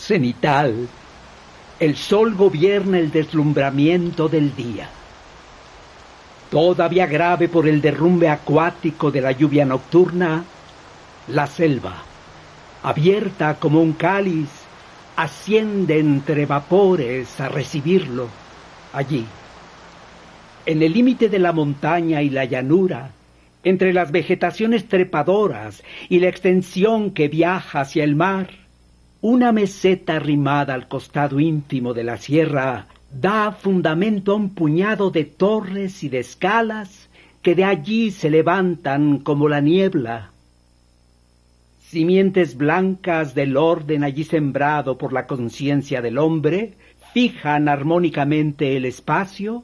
cenital, el sol gobierna el deslumbramiento del día. Todavía grave por el derrumbe acuático de la lluvia nocturna, la selva, abierta como un cáliz, asciende entre vapores a recibirlo. Allí, en el límite de la montaña y la llanura, entre las vegetaciones trepadoras y la extensión que viaja hacia el mar, una meseta arrimada al costado ínfimo de la sierra da fundamento a un puñado de torres y de escalas que de allí se levantan como la niebla. Simientes blancas del orden allí sembrado por la conciencia del hombre fijan armónicamente el espacio,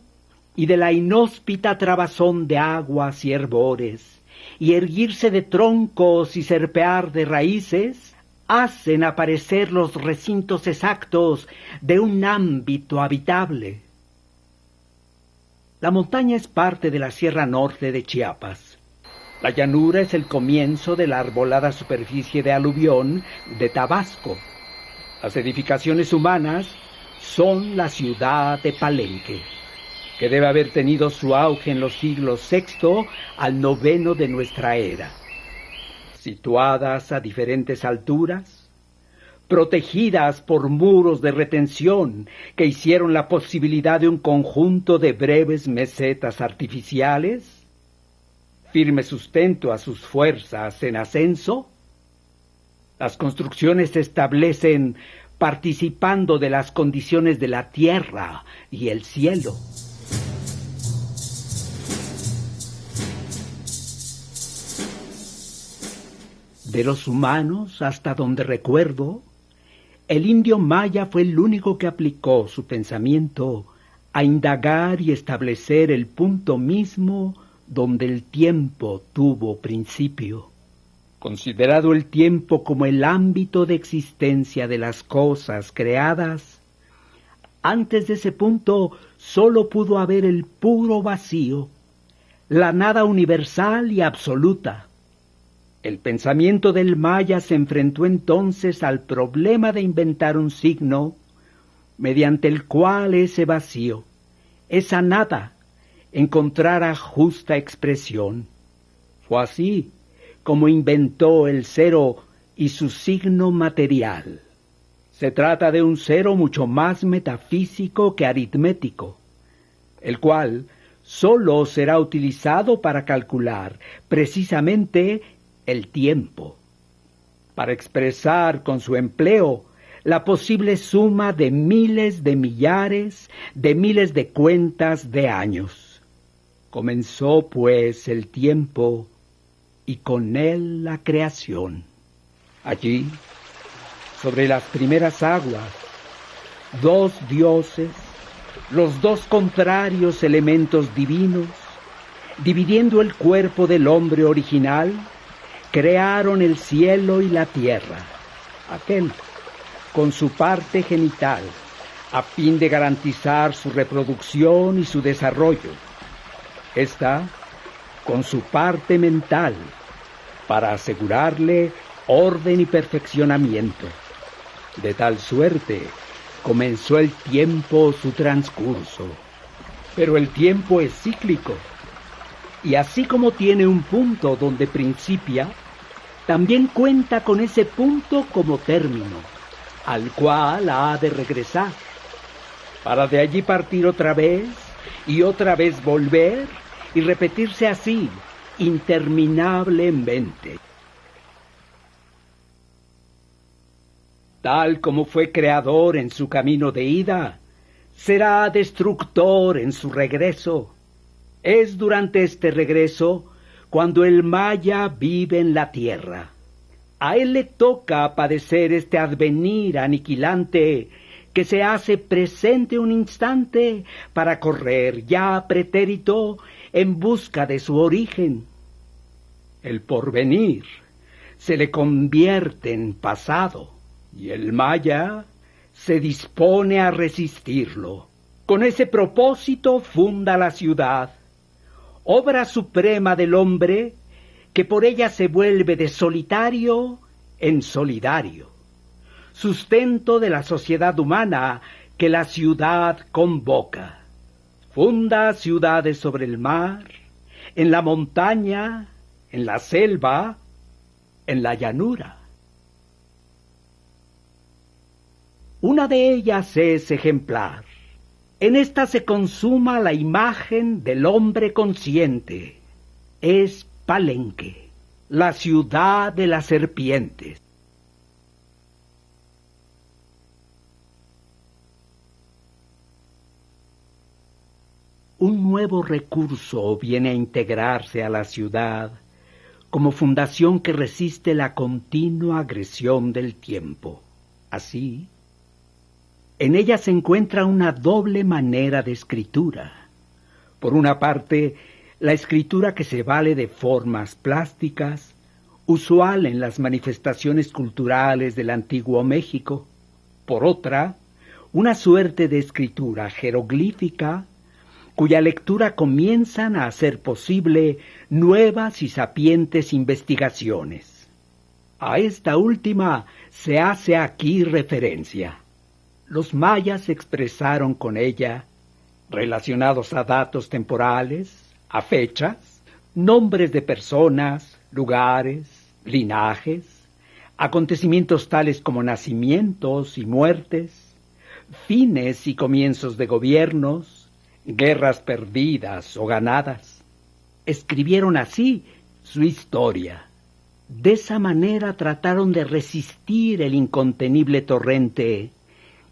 y de la inhóspita trabazón de aguas y herbores, y erguirse de troncos y serpear de raíces, hacen aparecer los recintos exactos de un ámbito habitable. La montaña es parte de la Sierra Norte de Chiapas. La llanura es el comienzo de la arbolada superficie de aluvión de Tabasco. Las edificaciones humanas son la ciudad de Palenque, que debe haber tenido su auge en los siglos VI al IX de nuestra era. Situadas a diferentes alturas, protegidas por muros de retención que hicieron la posibilidad de un conjunto de breves mesetas artificiales, firme sustento a sus fuerzas en ascenso, las construcciones se establecen participando de las condiciones de la tierra y el cielo. De los humanos, hasta donde recuerdo, el indio maya fue el único que aplicó su pensamiento a indagar y establecer el punto mismo donde el tiempo tuvo principio. Considerado el tiempo como el ámbito de existencia de las cosas creadas, antes de ese punto sólo pudo haber el puro vacío, la nada universal y absoluta. El pensamiento del maya se enfrentó entonces al problema de inventar un signo mediante el cual ese vacío, esa nada, encontrara justa expresión. Fue así como inventó el cero y su signo material. Se trata de un cero mucho más metafísico que aritmético, el cual sólo será utilizado para calcular precisamente el tiempo, para expresar con su empleo la posible suma de miles de millares, de miles de cuentas de años. Comenzó, pues, el tiempo, y con él la creación. Allí, sobre las primeras aguas, dos dioses, los dos contrarios elementos divinos, dividiendo el cuerpo del hombre original, crearon el cielo y la tierra, aquel con su parte genital, a fin de garantizar su reproducción y su desarrollo, esta con su parte mental, para asegurarle orden y perfeccionamiento. De tal suerte comenzó el tiempo su transcurso. Pero el tiempo es cíclico, y así como tiene un punto donde principia, también cuenta con ese punto como término, al cual ha de regresar, para de allí partir otra vez volver y repetirse así, interminablemente. Tal como fue creador en su camino de ida, será destructor en su regreso. Es durante este regreso cuando el maya vive en la tierra. A él le toca padecer este advenir aniquilante que se hace presente un instante para correr ya pretérito en busca de su origen. El porvenir se le convierte en pasado y el maya se dispone a resistirlo. Con ese propósito funda la ciudad, obra suprema del hombre, que por ella se vuelve de solitario en solidario. sustento de la sociedad humana que la ciudad convoca. Funda ciudades sobre el mar, en la montaña, en la selva, en la llanura. Una de ellas es ejemplar. En esta se consuma la imagen del hombre consciente. Es Palenque, la ciudad de las serpientes. Un nuevo recurso viene a integrarse a la ciudad como fundación que resiste la continua agresión del tiempo. Así, en ella se encuentra una doble manera de escritura. Por una parte, la escritura que se vale de formas plásticas, usual en las manifestaciones culturales del antiguo México. Por otra, una suerte de escritura jeroglífica, cuya lectura comienzan a hacer posible nuevas y sapientes investigaciones. A esta última se hace aquí referencia. Los mayas expresaron con ella, relacionados a datos temporales, a fechas, nombres de personas, lugares, linajes, acontecimientos tales como nacimientos y muertes, fines y comienzos de gobiernos, guerras perdidas o ganadas. Escribieron así su historia. De esa manera trataron de resistir el incontenible torrente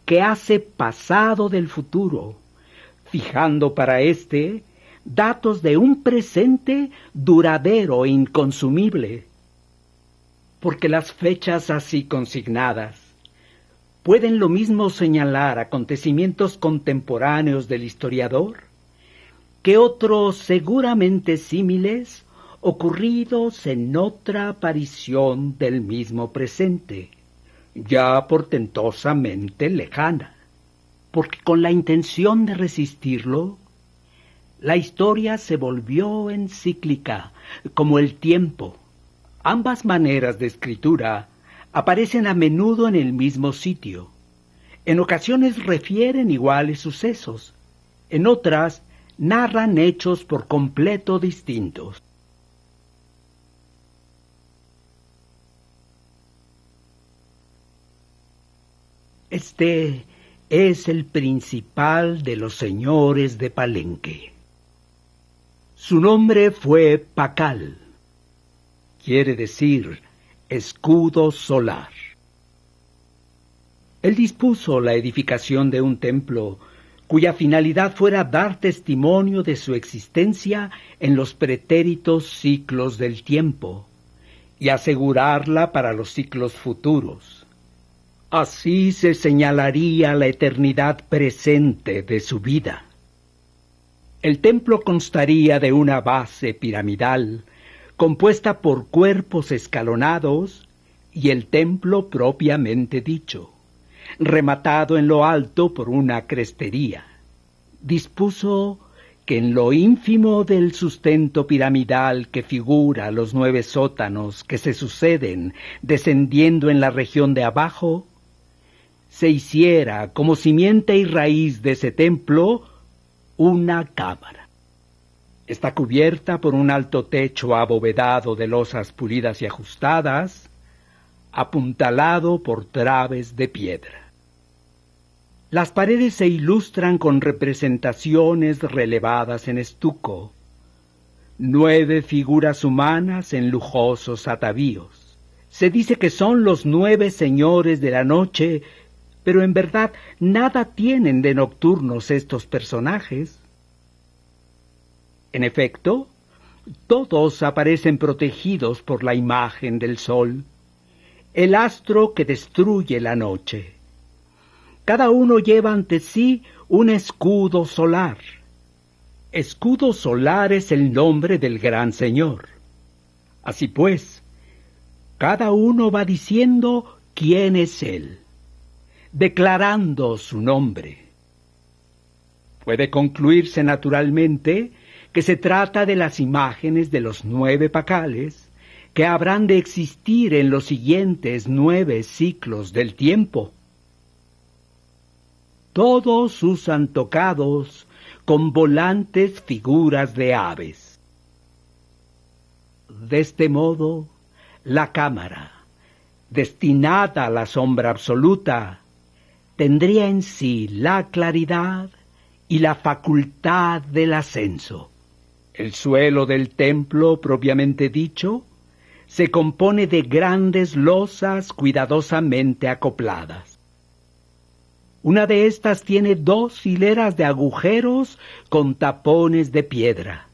que hace pasado del futuro, fijando para éste datos de un presente duradero e inconsumible. Porque las fechas así consignadas pueden lo mismo señalar acontecimientos contemporáneos del historiador que otros seguramente símiles ocurridos en otra aparición del mismo presente, ya portentosamente lejana, porque con la intención de resistirlo, la historia se volvió encíclica, como el tiempo. Ambas maneras de escritura aparecen a menudo en el mismo sitio. En ocasiones refieren iguales sucesos, en otras narran hechos por completo distintos. Este es el principal de los señores de Palenque. Su nombre fue Pacal, quiere decir escudo solar. Él dispuso la edificación de un templo cuya finalidad fuera dar testimonio de su existencia en los pretéritos ciclos del tiempo y asegurarla para los ciclos futuros. Así se señalaría la eternidad presente de su vida. El templo constaría de una base piramidal compuesta por cuerpos escalonados y el templo propiamente dicho, rematado en lo alto por una crestería. Dispuso que en lo ínfimo del sustento piramidal que figura los 9 sótanos que se suceden descendiendo en la región de abajo, se hiciera como simiente y raíz de ese templo una cámara. Está cubierta por un alto techo abovedado de losas pulidas y ajustadas, apuntalado por traves de piedra. Las paredes se ilustran con representaciones relevadas en estuco, 9 figuras humanas en lujosos atavíos. Se dice que son los 9 señores de la noche, pero en verdad nada tienen de nocturnos estos personajes. En efecto, todos aparecen protegidos por la imagen del sol, el astro que destruye la noche. Cada uno lleva ante sí un escudo solar. Escudo solar es el nombre del gran señor. Así pues, cada uno va diciendo quién es él, declarando su nombre. Puede concluirse naturalmente que se trata de las imágenes de los 9 pacales que habrán de existir en los siguientes 9 ciclos del tiempo. Todos usan tocados con volantes figuras de aves. De este modo, la cámara, destinada a la sombra absoluta, tendría en sí la claridad y la facultad del ascenso. El suelo del templo, propiamente dicho, se compone de grandes losas cuidadosamente acopladas. Una de estas tiene 2 hileras de agujeros con tapones de piedra.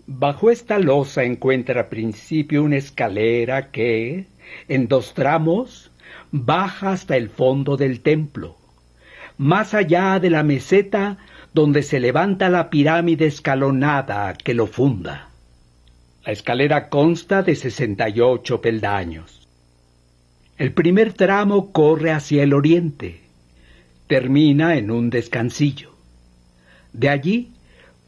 Bajo esta losa encuentra al principio una escalera que, en 2 tramos, baja hasta el fondo del templo, más allá de la meseta donde se levanta la pirámide escalonada que lo funda. La escalera consta de 68 peldaños. El primer tramo corre hacia el oriente, termina en un descansillo. De allí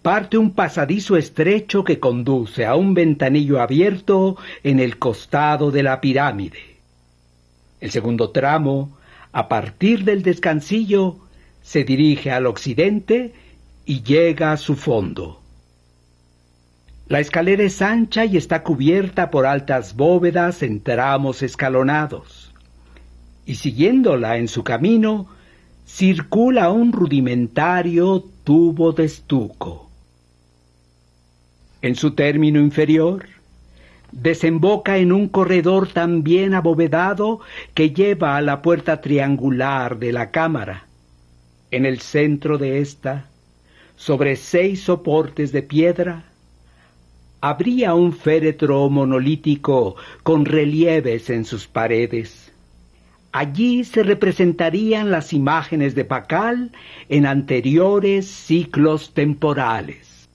parte un pasadizo estrecho que conduce a un ventanillo abierto en el costado de la pirámide. El segundo tramo, a partir del descansillo, se dirige al occidente y llega a su fondo. La escalera es ancha y está cubierta por altas bóvedas en tramos escalonados. Y siguiéndola en su camino, circula un rudimentario tubo de estuco. En su término inferior, desemboca en un corredor también abovedado que lleva a la puerta triangular de la cámara. En el centro de ésta, sobre 6 soportes de piedra, habría un féretro monolítico con relieves en sus paredes. Allí se representarían las imágenes de Pakal en anteriores ciclos temporales.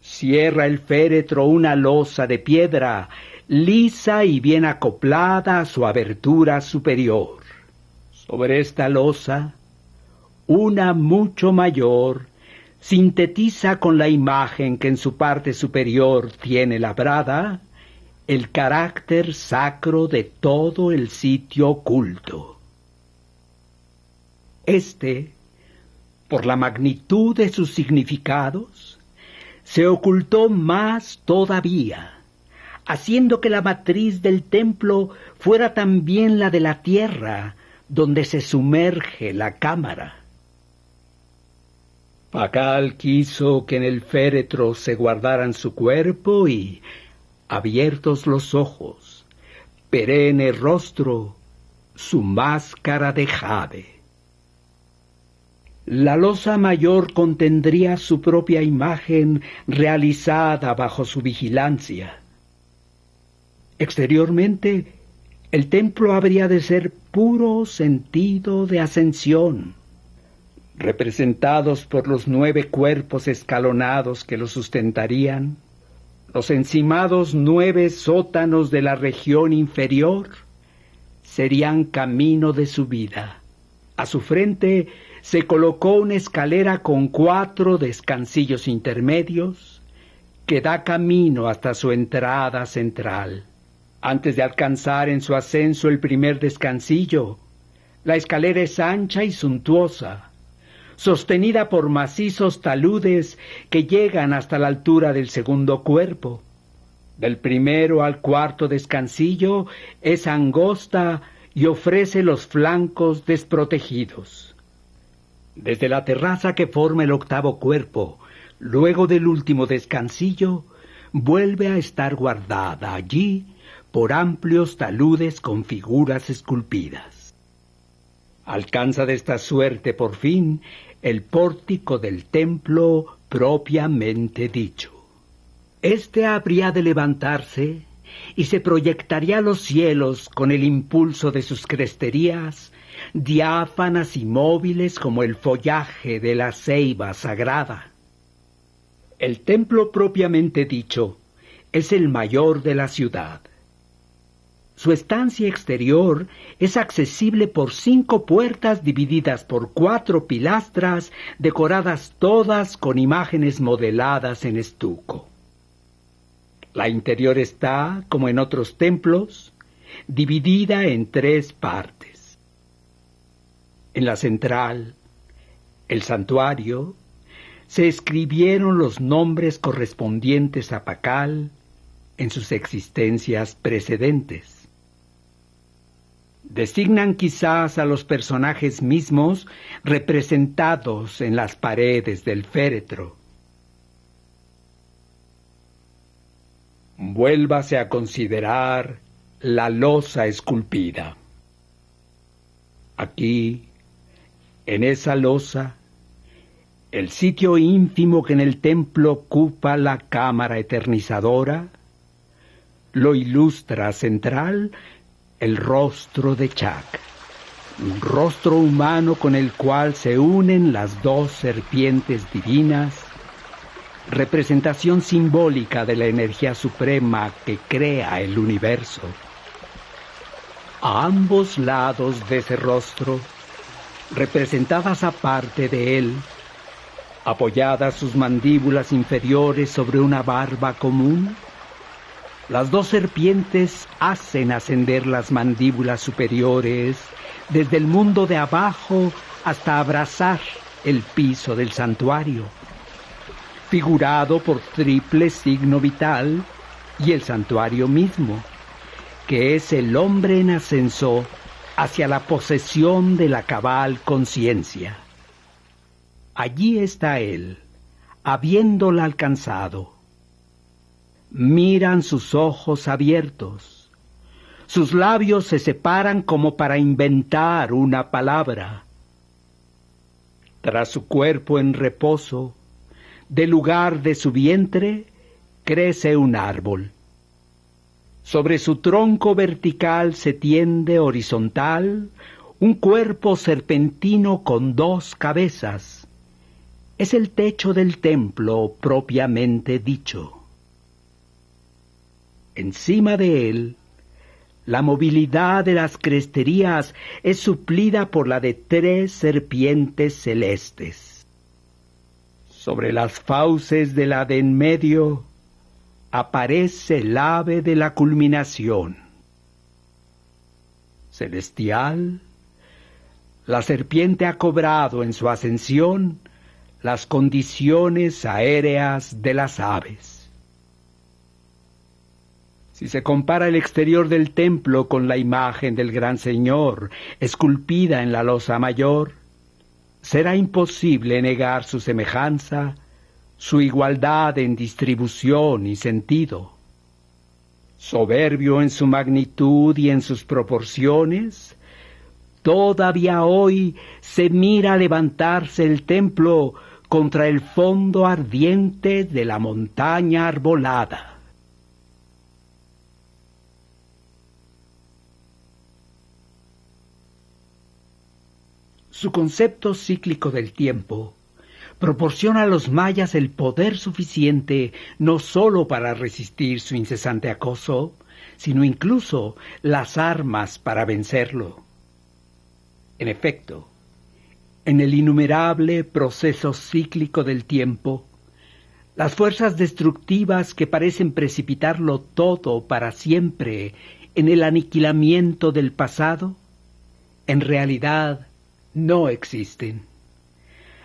Cierra el féretro una losa de piedra, lisa y bien acoplada a su abertura superior. Sobre esta losa, una mucho mayor sintetiza con la imagen que en su parte superior tiene labrada el carácter sacro de todo el sitio oculto. Este, por la magnitud de sus significados, se ocultó más todavía, haciendo que la matriz del templo fuera también la de la tierra, donde se sumerge la cámara. Pakal quiso que en el féretro se guardaran su cuerpo y, abiertos los ojos, perenne rostro, su máscara de jade. La losa mayor contendría su propia imagen realizada bajo su vigilancia. Exteriormente, el templo habría de ser puro sentido de ascensión, representados por los 9 cuerpos escalonados que lo sustentarían, los encimados 9 sótanos de la región inferior serían camino de subida. A su frente se colocó una escalera con 4 descansillos intermedios que da camino hasta su entrada central. Antes de alcanzar en su ascenso el primer descansillo, la escalera es ancha y suntuosa, sostenida por macizos taludes que llegan hasta la altura del segundo cuerpo. Del primero al 4 descansillo es angosta y ofrece los flancos desprotegidos. Desde la terraza que forma el 8º cuerpo, luego del último descansillo, vuelve a estar guardada allí por amplios taludes con figuras esculpidas. Alcanza de esta suerte, por fin, el pórtico del templo propiamente dicho. Este habría de levantarse y se proyectaría a los cielos con el impulso de sus cresterías, diáfanas y móviles como el follaje de la ceiba sagrada. El templo propiamente dicho es el mayor de la ciudad. Su estancia exterior es accesible por 5 puertas divididas por 4 pilastras decoradas todas con imágenes modeladas en estuco. La interior está, como en otros templos, dividida en 3 partes. En la central, el santuario, se escribieron los nombres correspondientes a Pakal en sus existencias precedentes. Designan quizás a los personajes mismos representados en las paredes del féretro. Vuélvase a considerar la losa esculpida. Aquí, en esa losa, el sitio ínfimo que en el templo ocupa la cámara eternizadora, lo ilustra central el rostro de Chak, un rostro humano con el cual se unen las 2 serpientes divinas, representación simbólica de la energía suprema que crea el universo. A ambos lados de ese rostro, representadas aparte de él, apoyadas sus mandíbulas inferiores sobre una barba común, las 2 serpientes hacen ascender las mandíbulas superiores desde el mundo de abajo hasta abrazar el piso del santuario, figurado por triple signo vital y el santuario mismo, que es el hombre en ascenso hacia la posesión de la cabal conciencia. Allí está él, habiéndola alcanzado. Miran sus ojos abiertos. Sus labios se separan como para inventar una palabra. Tras su cuerpo en reposo, del lugar de su vientre, crece un árbol. Sobre su tronco vertical se tiende horizontal un cuerpo serpentino con 2 cabezas. Es el techo del templo propiamente dicho. Encima de él, la movilidad de las cresterías es suplida por la de 3 serpientes celestes. Sobre las fauces de la de en medio aparece el ave de la culminación. Celestial, la serpiente ha cobrado en su ascensión las condiciones aéreas de las aves. Si se compara el exterior del templo con la imagen del Gran Señor esculpida en la losa mayor, será imposible negar su semejanza, su igualdad en distribución y sentido. Soberbio en su magnitud y en sus proporciones, todavía hoy se mira levantarse el templo contra el fondo ardiente de la montaña arbolada. Su concepto cíclico del tiempo proporciona a los mayas el poder suficiente no sólo para resistir su incesante acoso, sino incluso las armas para vencerlo. En efecto, en el innumerable proceso cíclico del tiempo, las fuerzas destructivas que parecen precipitarlo todo para siempre en el aniquilamiento del pasado, en realidad no existen,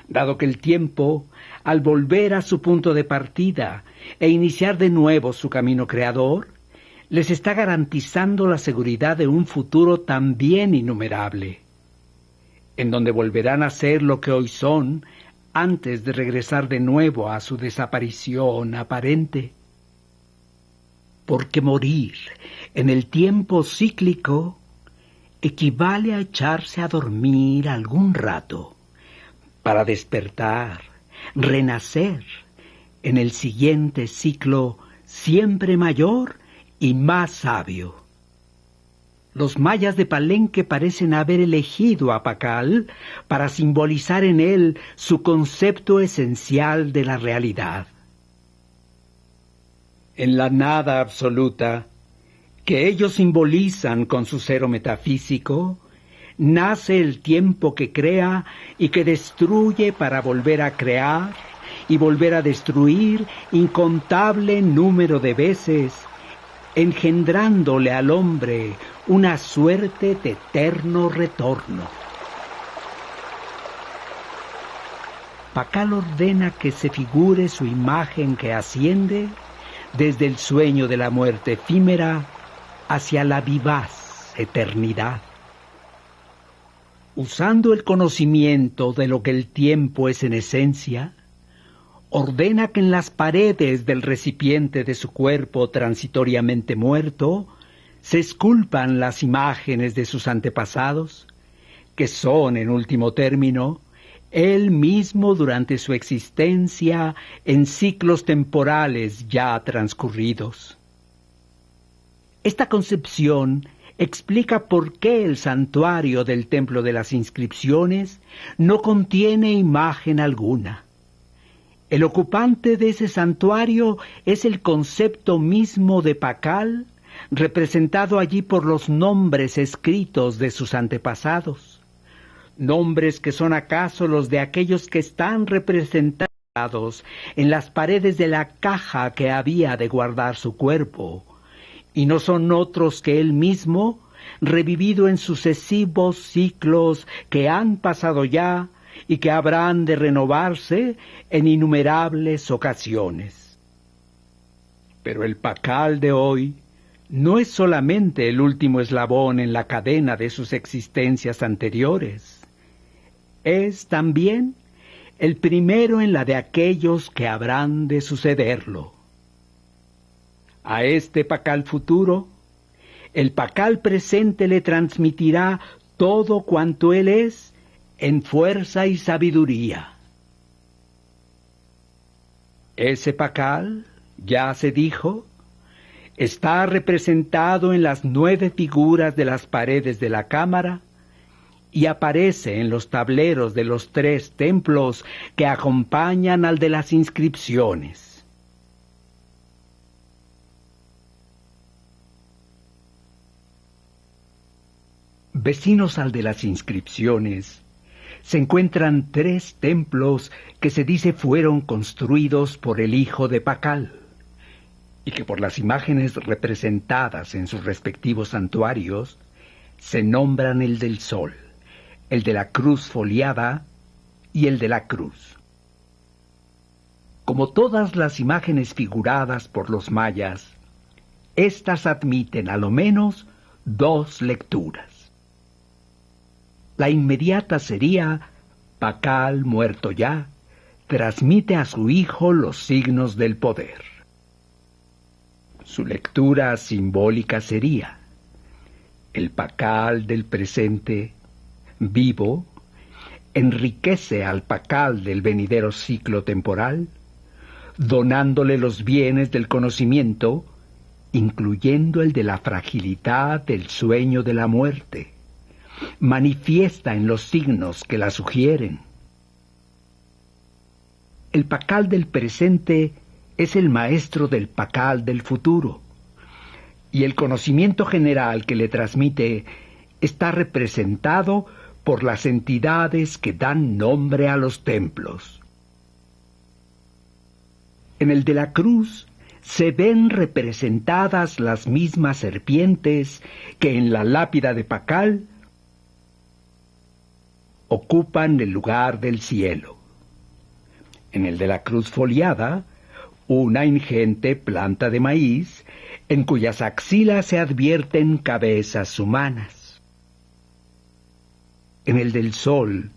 dado que el tiempo, al volver a su punto de partida e iniciar de nuevo su camino creador, les está garantizando la seguridad de un futuro también innumerable, en donde volverán a ser lo que hoy son antes de regresar de nuevo a su desaparición aparente. Porque morir en el tiempo cíclico equivale a echarse a dormir algún rato, para despertar, renacer en el siguiente ciclo siempre mayor y más sabio. Los mayas de Palenque parecen haber elegido a Pakal para simbolizar en él su concepto esencial de la realidad. En la nada absoluta, que ellos simbolizan con su cero metafísico, nace el tiempo que crea y que destruye para volver a crear y volver a destruir incontable número de veces, engendrándole al hombre una suerte de eterno retorno. Pakal ordena que se figure su imagen que asciende desde el sueño de la muerte efímera hacia la vivaz eternidad. Usando el conocimiento de lo que el tiempo es en esencia, ordena que en las paredes del recipiente de su cuerpo transitoriamente muerto se esculpan las imágenes de sus antepasados, que son, en último término, él mismo durante su existencia en ciclos temporales ya transcurridos. Esta concepción explica por qué el santuario del Templo de las Inscripciones no contiene imagen alguna. El ocupante de ese santuario es el concepto mismo de Pakal, representado allí por los nombres escritos de sus antepasados. Nombres que son acaso los de aquellos que están representados en las paredes de la caja que había de guardar su cuerpo, y no son otros que él mismo, revivido en sucesivos ciclos que han pasado ya y que habrán de renovarse en innumerables ocasiones. Pero el Pakal de hoy no es solamente el último eslabón en la cadena de sus existencias anteriores, es también el primero en la de aquellos que habrán de sucederlo. A este Pakal futuro, el Pakal presente le transmitirá todo cuanto él es en fuerza y sabiduría. Ese Pakal, ya se dijo, está representado en las 9 figuras de las paredes de la cámara y aparece en los tableros de los 3 templos que acompañan al de las inscripciones. Vecinos al de las inscripciones, se encuentran 3 templos que se dice fueron construidos por el hijo de Pakal, y que por las imágenes representadas en sus respectivos santuarios, se nombran el del sol, el de la cruz foliada y el de la cruz. Como todas las imágenes figuradas por los mayas, éstas admiten a lo menos 2 lecturas. La inmediata sería: Pakal, muerto ya, transmite a su hijo los signos del poder. Su lectura simbólica sería: el Pakal del presente, vivo, enriquece al Pakal del venidero ciclo temporal, donándole los bienes del conocimiento, incluyendo el de la fragilidad del sueño de la muerte. Manifiesta en los signos que la sugieren. El Pakal del presente es el maestro del Pakal del futuro, y el conocimiento general que le transmite está representado por las entidades que dan nombre a los templos. En el de la cruz se ven representadas las mismas serpientes que en la lápida de Pakal ocupan el lugar del cielo. En el de la cruz foliada, una ingente planta de maíz, en cuyas axilas se advierten cabezas humanas. En el del sol,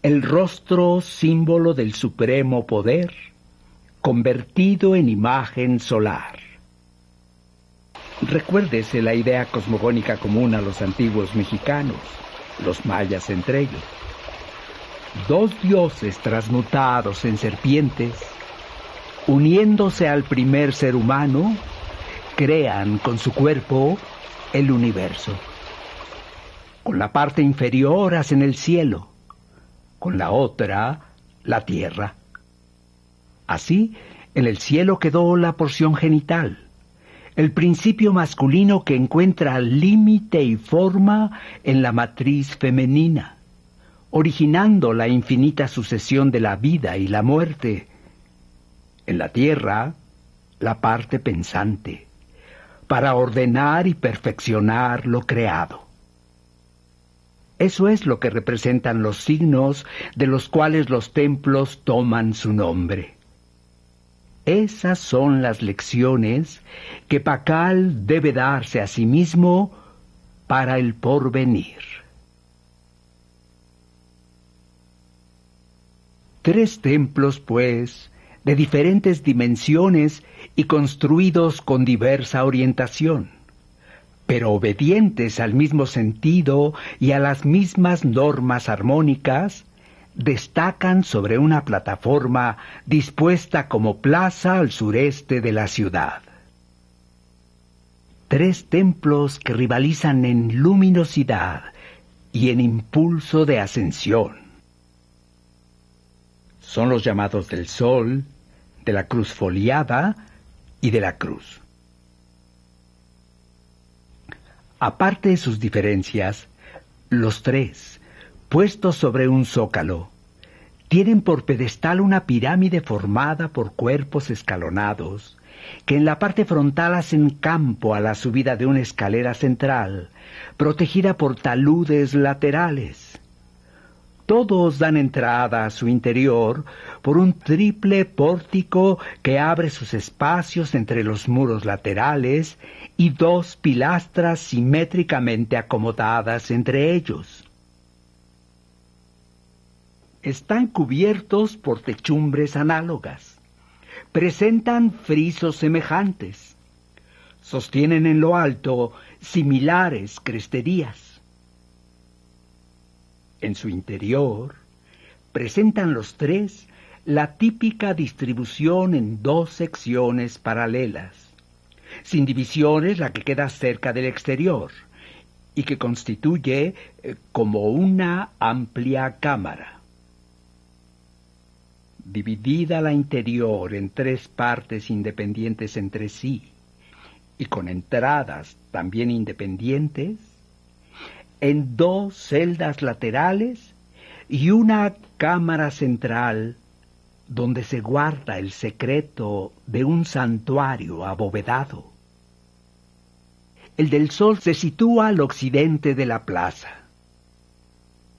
el rostro símbolo del supremo poder, convertido en imagen solar. Recuérdese la idea cosmogónica común a los antiguos mexicanos, los mayas entre ellos. 2 dioses transmutados en serpientes, uniéndose al primer ser humano, crean con su cuerpo el universo. Con la parte inferior hacen el cielo, con la otra la tierra. Así, en el cielo quedó la porción genital, el principio masculino que encuentra límite y forma en la matriz femenina, originando la infinita sucesión de la vida y la muerte, En la tierra, la parte pensante, para ordenar y perfeccionar lo creado. Eso es lo que representan los signos de los cuales los templos toman su nombre. Esas son las lecciones que Pakal debe darse a sí mismo para el porvenir. 3 templos, pues, de diferentes dimensiones y construidos con diversa orientación, pero obedientes al mismo sentido y a las mismas normas armónicas, destacan sobre una plataforma dispuesta como plaza al sureste de la ciudad. 3 templos que rivalizan en luminosidad y en impulso de ascensión. Son los llamados del Sol, de la Cruz Foliada y de la Cruz. Aparte de sus diferencias, los 3, puestos sobre un zócalo, tienen por pedestal una pirámide formada por cuerpos escalonados, que en la parte frontal hacen campo a la subida de una escalera central, protegida por taludes laterales. Todos dan entrada a su interior por un triple pórtico que abre sus espacios entre los muros laterales y 2 pilastras simétricamente acomodadas entre ellos. Están cubiertos por techumbres análogas. Presentan frisos semejantes. Sostienen en lo alto similares cresterías. En su interior, presentan los 3 la típica distribución en 2 secciones paralelas, sin divisiones la que queda cerca del exterior, y que constituye como una amplia cámara. Dividida la interior en 3 partes independientes entre sí, y con entradas también independientes, en 2 celdas laterales y una cámara central donde se guarda el secreto de un santuario abovedado. El del Sol se sitúa al occidente de la plaza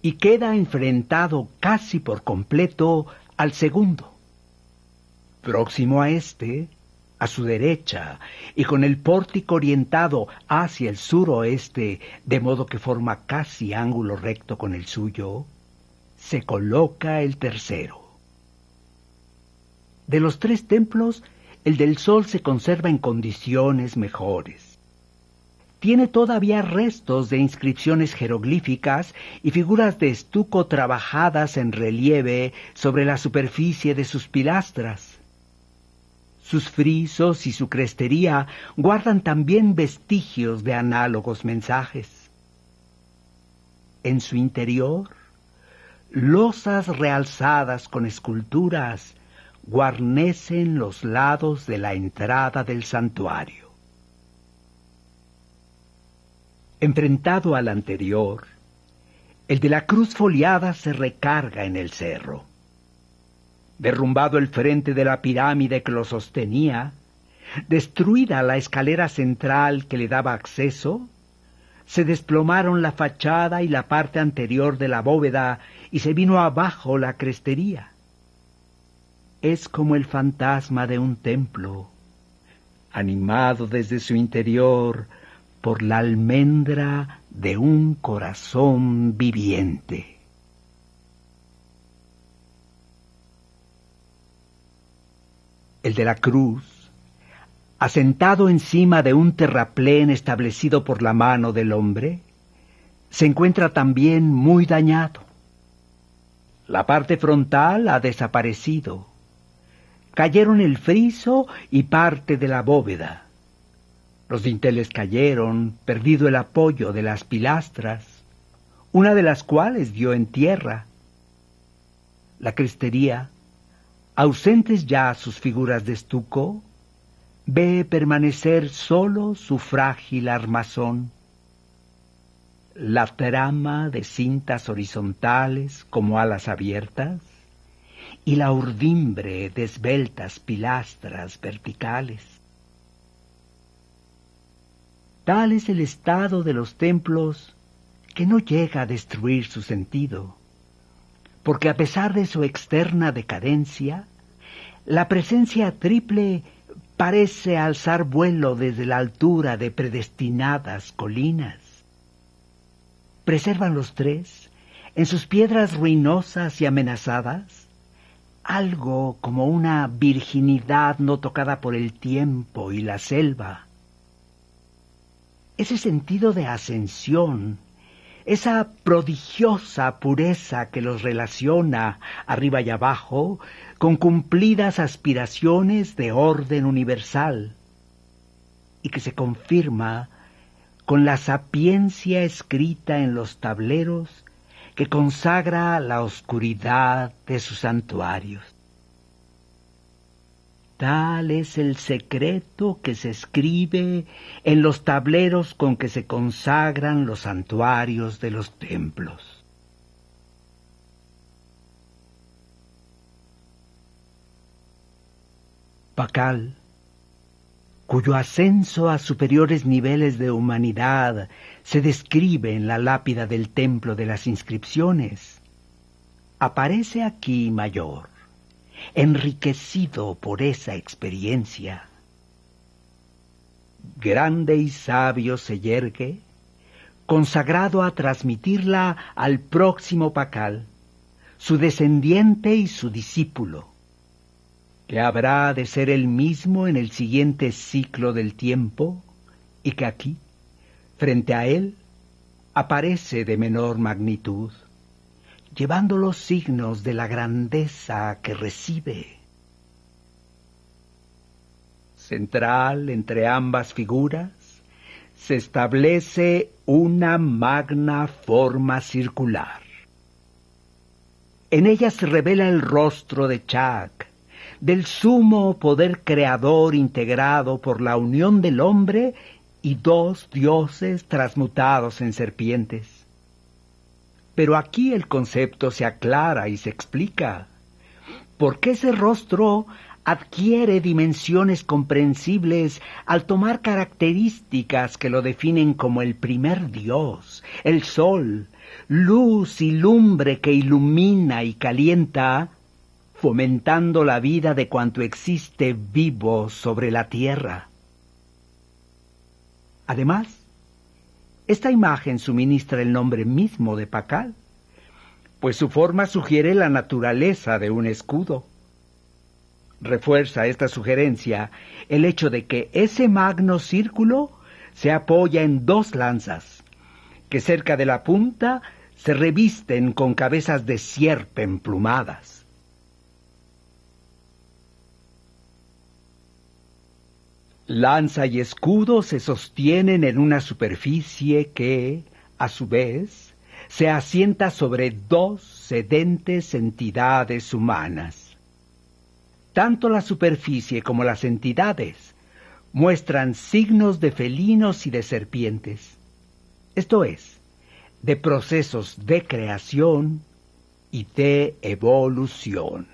y queda enfrentado casi por completo al segundo. Próximo a este, a su derecha, y con el pórtico orientado hacia el suroeste, de modo que forma casi ángulo recto con el suyo, se coloca el tercero. De los 3 templos, el del Sol se conserva en condiciones mejores. Tiene todavía restos de inscripciones jeroglíficas y figuras de estuco trabajadas en relieve sobre la superficie de sus pilastras. Sus frisos y su crestería guardan también vestigios de análogos mensajes. En su interior, losas realzadas con esculturas guarnecen los lados de la entrada del santuario. Enfrentado al anterior, el de la cruz foliada se recarga en el cerro. Derrumbado el frente de la pirámide que lo sostenía, destruida la escalera central que le daba acceso, se desplomaron la fachada y la parte anterior de la bóveda y se vino abajo la crestería. Es como el fantasma de un templo, animado desde su interior por la almendra de un corazón viviente. El de la cruz, asentado encima de un terraplén establecido por la mano del hombre, se encuentra también muy dañado. La parte frontal ha desaparecido. Cayeron el friso y parte de la bóveda. Los dinteles cayeron, perdido el apoyo de las pilastras, una de las cuales dio en tierra. La crestería, ausentes ya sus figuras de estuco, ve permanecer solo su frágil armazón. La trama de cintas horizontales como alas abiertas y la urdimbre de esbeltas pilastras verticales. Tal es el estado de los templos que no llega a destruir su sentido, porque a pesar de su externa decadencia, la presencia triple parece alzar vuelo desde la altura de predestinadas colinas. Preservan los tres, en sus piedras ruinosas y amenazadas, algo como una virginidad no tocada por el tiempo y la selva. Ese sentido de ascensión, esa prodigiosa pureza que los relaciona arriba y abajo con cumplidas aspiraciones de orden universal y que se confirma con la sapiencia escrita en los tableros que consagra la oscuridad de sus santuarios. Tal es el secreto que se escribe en los tableros con que se consagran los santuarios de los templos. Pakal, cuyo ascenso a superiores niveles de humanidad se describe en la lápida del templo de las inscripciones, aparece aquí mayor, enriquecido por esa experiencia. Grande y sabio se yergue, consagrado a transmitirla al próximo Pakal, su descendiente y su discípulo, que habrá de ser el mismo en el siguiente ciclo del tiempo, y que aquí, frente a él, aparece de menor magnitud, llevando los signos de la grandeza que recibe. Central entre ambas figuras, se establece una magna forma circular. En ella se revela el rostro de Chak, del sumo poder creador integrado por la unión del hombre y dos dioses transmutados en serpientes. Pero aquí el concepto se aclara y se explica, porque ese rostro adquiere dimensiones comprensibles al tomar características que lo definen como el primer Dios, el sol, luz y lumbre que ilumina y calienta, fomentando la vida de cuanto existe vivo sobre la tierra. Además, esta imagen suministra el nombre mismo de Pakal, pues su forma sugiere la naturaleza de un escudo. Refuerza esta sugerencia el hecho de que ese magno círculo se apoya en dos lanzas, que cerca de la punta se revisten con cabezas de sierpe emplumadas. Lanza y escudo se sostienen en una superficie que, a su vez, se asienta sobre dos sedentes entidades humanas. Tanto la superficie como las entidades muestran signos de felinos y de serpientes, esto es, de procesos de creación y de evolución.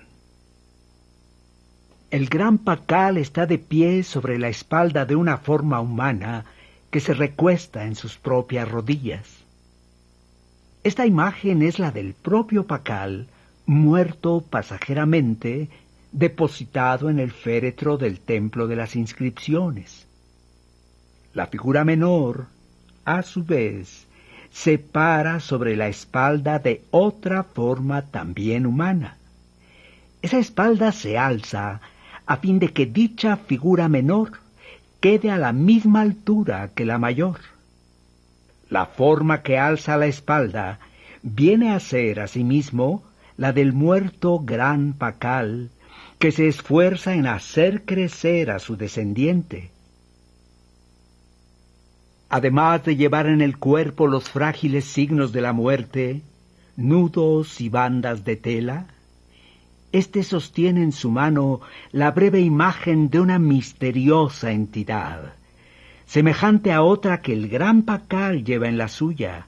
El gran Pakal está de pie sobre la espalda de una forma humana que se recuesta en sus propias rodillas. Esta imagen es la del propio Pakal, muerto pasajeramente, depositado en el féretro del templo de las inscripciones. La figura menor, a su vez, se para sobre la espalda de otra forma también humana. Esa espalda se alza a fin de que dicha figura menor quede a la misma altura que la mayor. La forma que alza la espalda viene a ser asimismo la del muerto gran Pakal, que se esfuerza en hacer crecer a su descendiente. Además de llevar en el cuerpo los frágiles signos de la muerte, nudos y bandas de tela, éste sostiene en su mano la breve imagen de una misteriosa entidad, semejante a otra que el gran Pakal lleva en la suya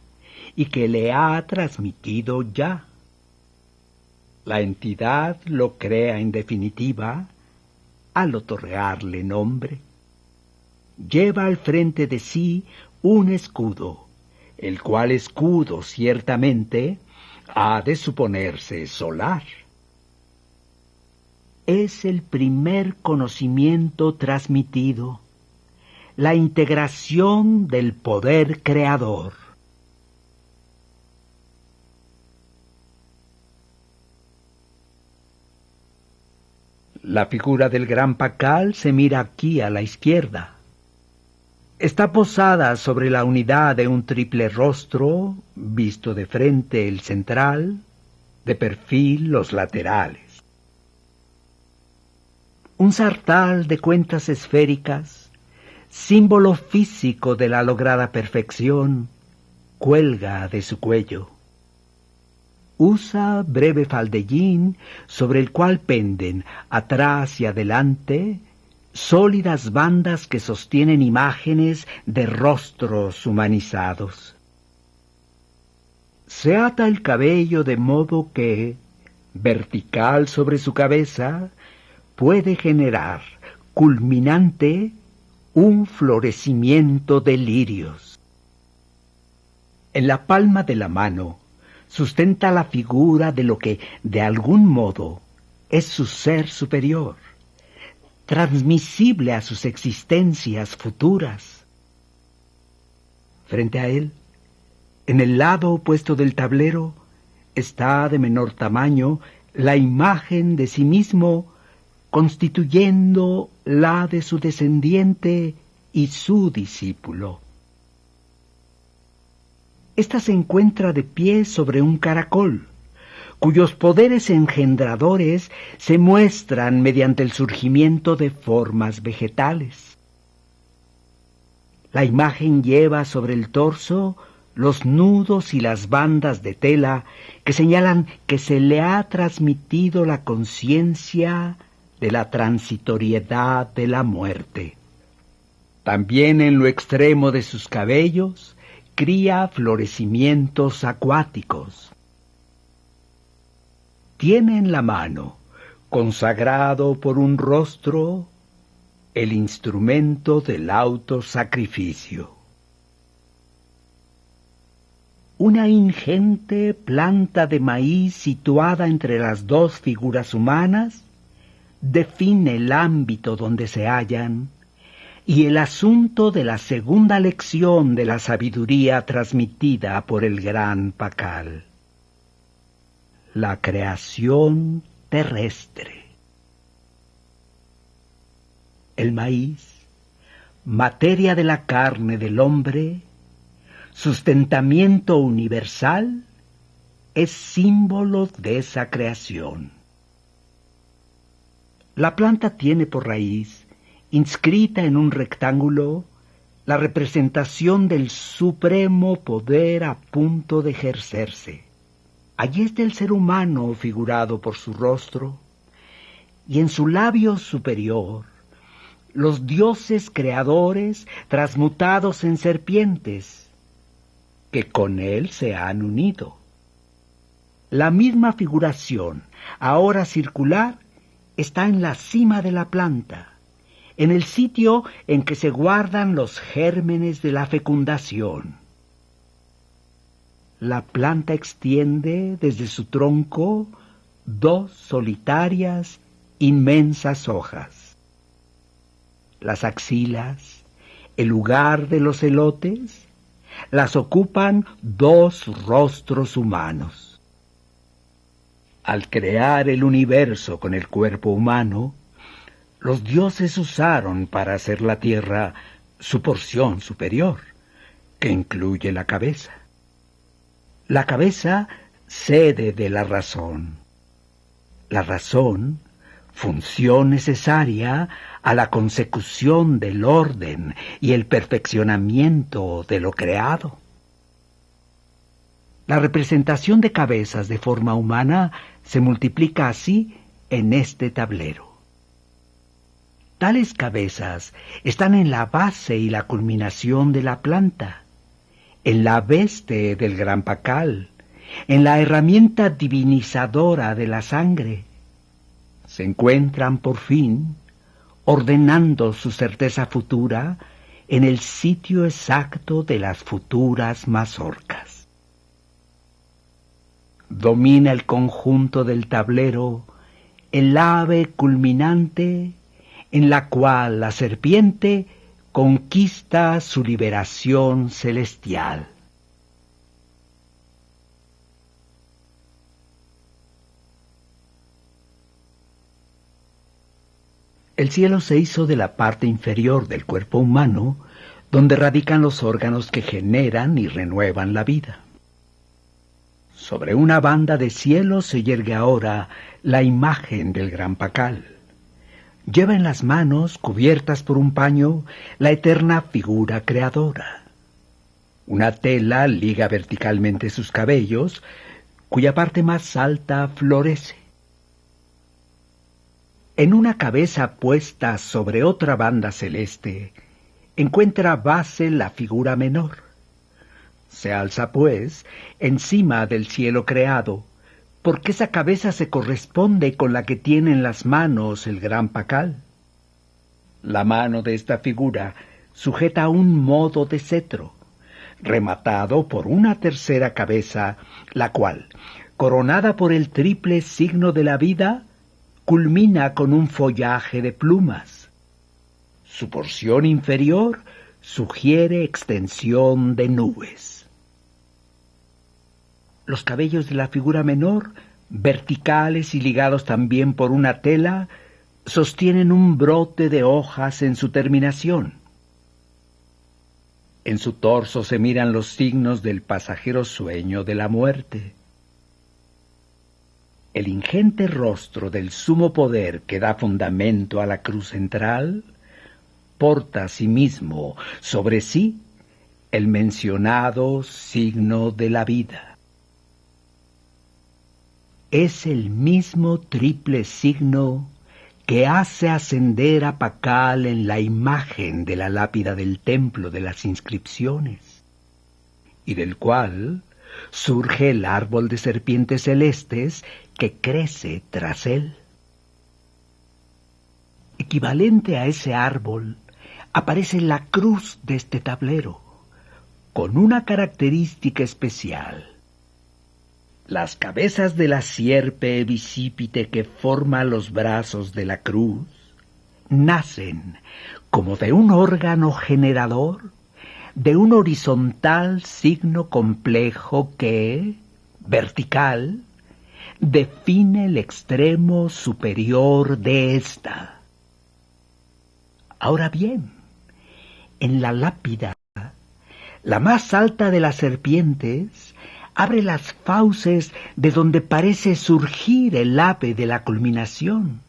y que le ha transmitido ya. La entidad lo crea en definitiva al otorgarle nombre. Lleva al frente de sí un escudo, el cual escudo ciertamente ha de suponerse solar. Es el primer conocimiento transmitido, la integración del poder creador. La figura del gran Pakal se mira aquí a la izquierda. Está posada sobre la unidad de un triple rostro, visto de frente el central, de perfil los laterales. Un sartal de cuentas esféricas, símbolo físico de la lograda perfección, cuelga de su cuello. Usa breve faldellín sobre el cual penden, atrás y adelante, sólidas bandas que sostienen imágenes de rostros humanizados. Se ata el cabello de modo que, vertical sobre su cabeza, puede generar, culminante, un florecimiento de lirios. En la palma de la mano sustenta la figura de lo que, de algún modo, es su ser superior, transmisible a sus existencias futuras. Frente a él, en el lado opuesto del tablero, está de menor tamaño la imagen de sí mismo, constituyendo la de su descendiente y su discípulo. Esta se encuentra de pie sobre un caracol, cuyos poderes engendradores se muestran mediante el surgimiento de formas vegetales. La imagen lleva sobre el torso los nudos y las bandas de tela que señalan que se le ha transmitido la conciencia de la transitoriedad de la muerte. También en lo extremo de sus cabellos cría florecimientos acuáticos. Tiene en la mano, consagrado por un rostro, el instrumento del autosacrificio. Una ingente planta de maíz situada entre las dos figuras humanas define el ámbito donde se hallan y el asunto de la segunda lección de la sabiduría transmitida por el gran Pakal. La creación terrestre. El maíz, materia de la carne del hombre, sustentamiento universal, es símbolo de esa creación. La planta tiene por raíz, inscrita en un rectángulo, la representación del supremo poder a punto de ejercerse. Allí está el ser humano figurado por su rostro, y en su labio superior, los dioses creadores transmutados en serpientes, que con él se han unido. La misma figuración, ahora circular, está en la cima de la planta, en el sitio en que se guardan los gérmenes de la fecundación. La planta extiende desde su tronco dos solitarias, inmensas hojas. Las axilas, el lugar de los elotes, las ocupan dos rostros humanos. Al crear el universo con el cuerpo humano, los dioses usaron para hacer la tierra su porción superior, que incluye la cabeza. La cabeza, sede de la razón. La razón, función necesaria a la consecución del orden y el perfeccionamiento de lo creado. La representación de cabezas de forma humana se multiplica así en este tablero. Tales cabezas están en la base y la culminación de la planta, en la veste del gran Pakal, en la herramienta divinizadora de la sangre, se encuentran por fin ordenando su certeza futura en el sitio exacto de las futuras mazorcas. Domina el conjunto del tablero el ave culminante en la cual la serpiente conquista su liberación celestial. El cielo se hizo de la parte inferior del cuerpo humano, donde radican los órganos que generan y renuevan la vida. Sobre una banda de cielo se yergue ahora la imagen del gran pacal. Lleva en las manos, cubiertas por un paño, la eterna figura creadora. Una tela liga verticalmente sus cabellos, cuya parte más alta florece. En una cabeza puesta sobre otra banda celeste, encuentra base la figura menor. Se alza, pues, encima del cielo creado, porque esa cabeza se corresponde con la que tiene en las manos el gran pacal. La mano de esta figura sujeta un modo de cetro, rematado por una tercera cabeza, la cual, coronada por el triple signo de la vida, culmina con un follaje de plumas. Su porción inferior sugiere extensión de nubes. Los cabellos de la figura menor, verticales y ligados también por una tela, sostienen un brote de hojas en su terminación. En su torso se miran los signos del pasajero sueño de la muerte. El ingente rostro del sumo poder que da fundamento a la cruz central porta asimismo sobre sí el mencionado signo de la vida. Es el mismo triple signo que hace ascender a Pacal en la imagen de la lápida del templo de las inscripciones, y del cual surge el árbol de serpientes celestes que crece tras él. Equivalente a ese árbol aparece la cruz de este tablero, con una característica especial. Las cabezas de la sierpe bicípite que forma los brazos de la cruz nacen como de un órgano generador, de un horizontal signo complejo que, vertical, define el extremo superior de ésta. Ahora bien, en la lápida, la más alta de las serpientes abre las fauces de donde parece surgir el ave de la culminación.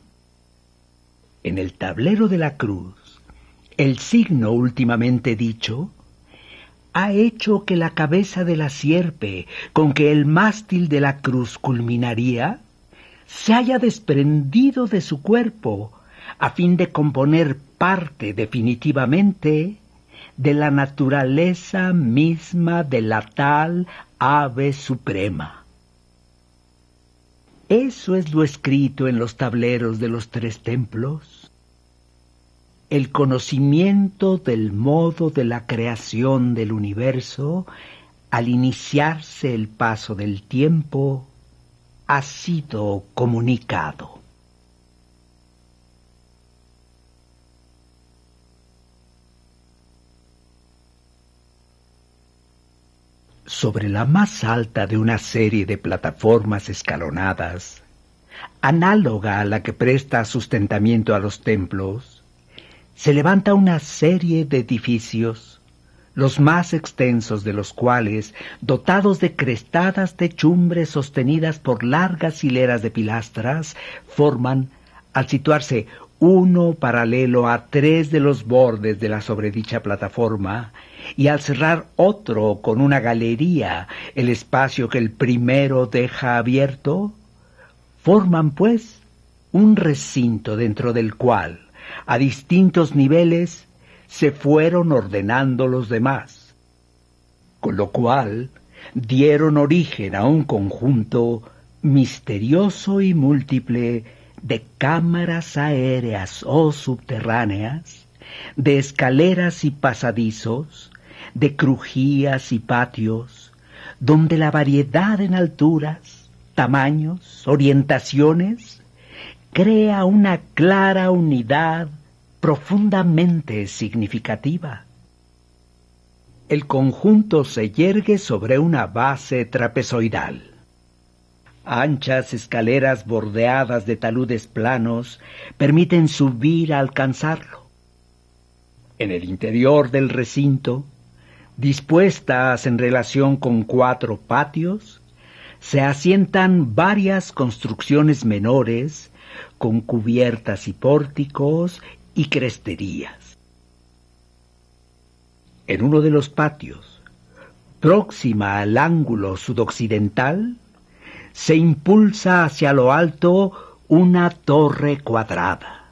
En el tablero de la cruz, el signo últimamente dicho ha hecho que la cabeza de la sierpe con que el mástil de la cruz culminaría se haya desprendido de su cuerpo a fin de componer parte definitivamente de la naturaleza misma de la tal ave suprema. Eso es lo escrito en los tableros de los tres templos. El conocimiento del modo de la creación del universo, al iniciarse el paso del tiempo, ha sido comunicado. Sobre la más alta de una serie de plataformas escalonadas, análoga a la que presta sustentamiento a los templos, se levanta una serie de edificios, los más extensos de los cuales, dotados de crestadas techumbres sostenidas por largas hileras de pilastras, forman, al situarse uno paralelo a 3 de los bordes de la sobredicha plataforma, y al cerrar otro con una galería el espacio que el primero deja abierto, forman, pues, un recinto dentro del cual, a distintos niveles, se fueron ordenando los demás, con lo cual dieron origen a un conjunto misterioso y múltiple de cámaras aéreas o subterráneas, de escaleras y pasadizos, de crujías y patios, donde la variedad en alturas, tamaños, orientaciones, crea una clara unidad profundamente significativa. El conjunto se yergue sobre una base trapezoidal. Anchas escaleras bordeadas de taludes planos permiten subir a alcanzarlo. En el interior del recinto, dispuestas en relación con 4 patios, se asientan varias construcciones menores con cubiertas y pórticos y cresterías. En uno de los patios, próxima al ángulo sudoccidental, se impulsa hacia lo alto una torre cuadrada,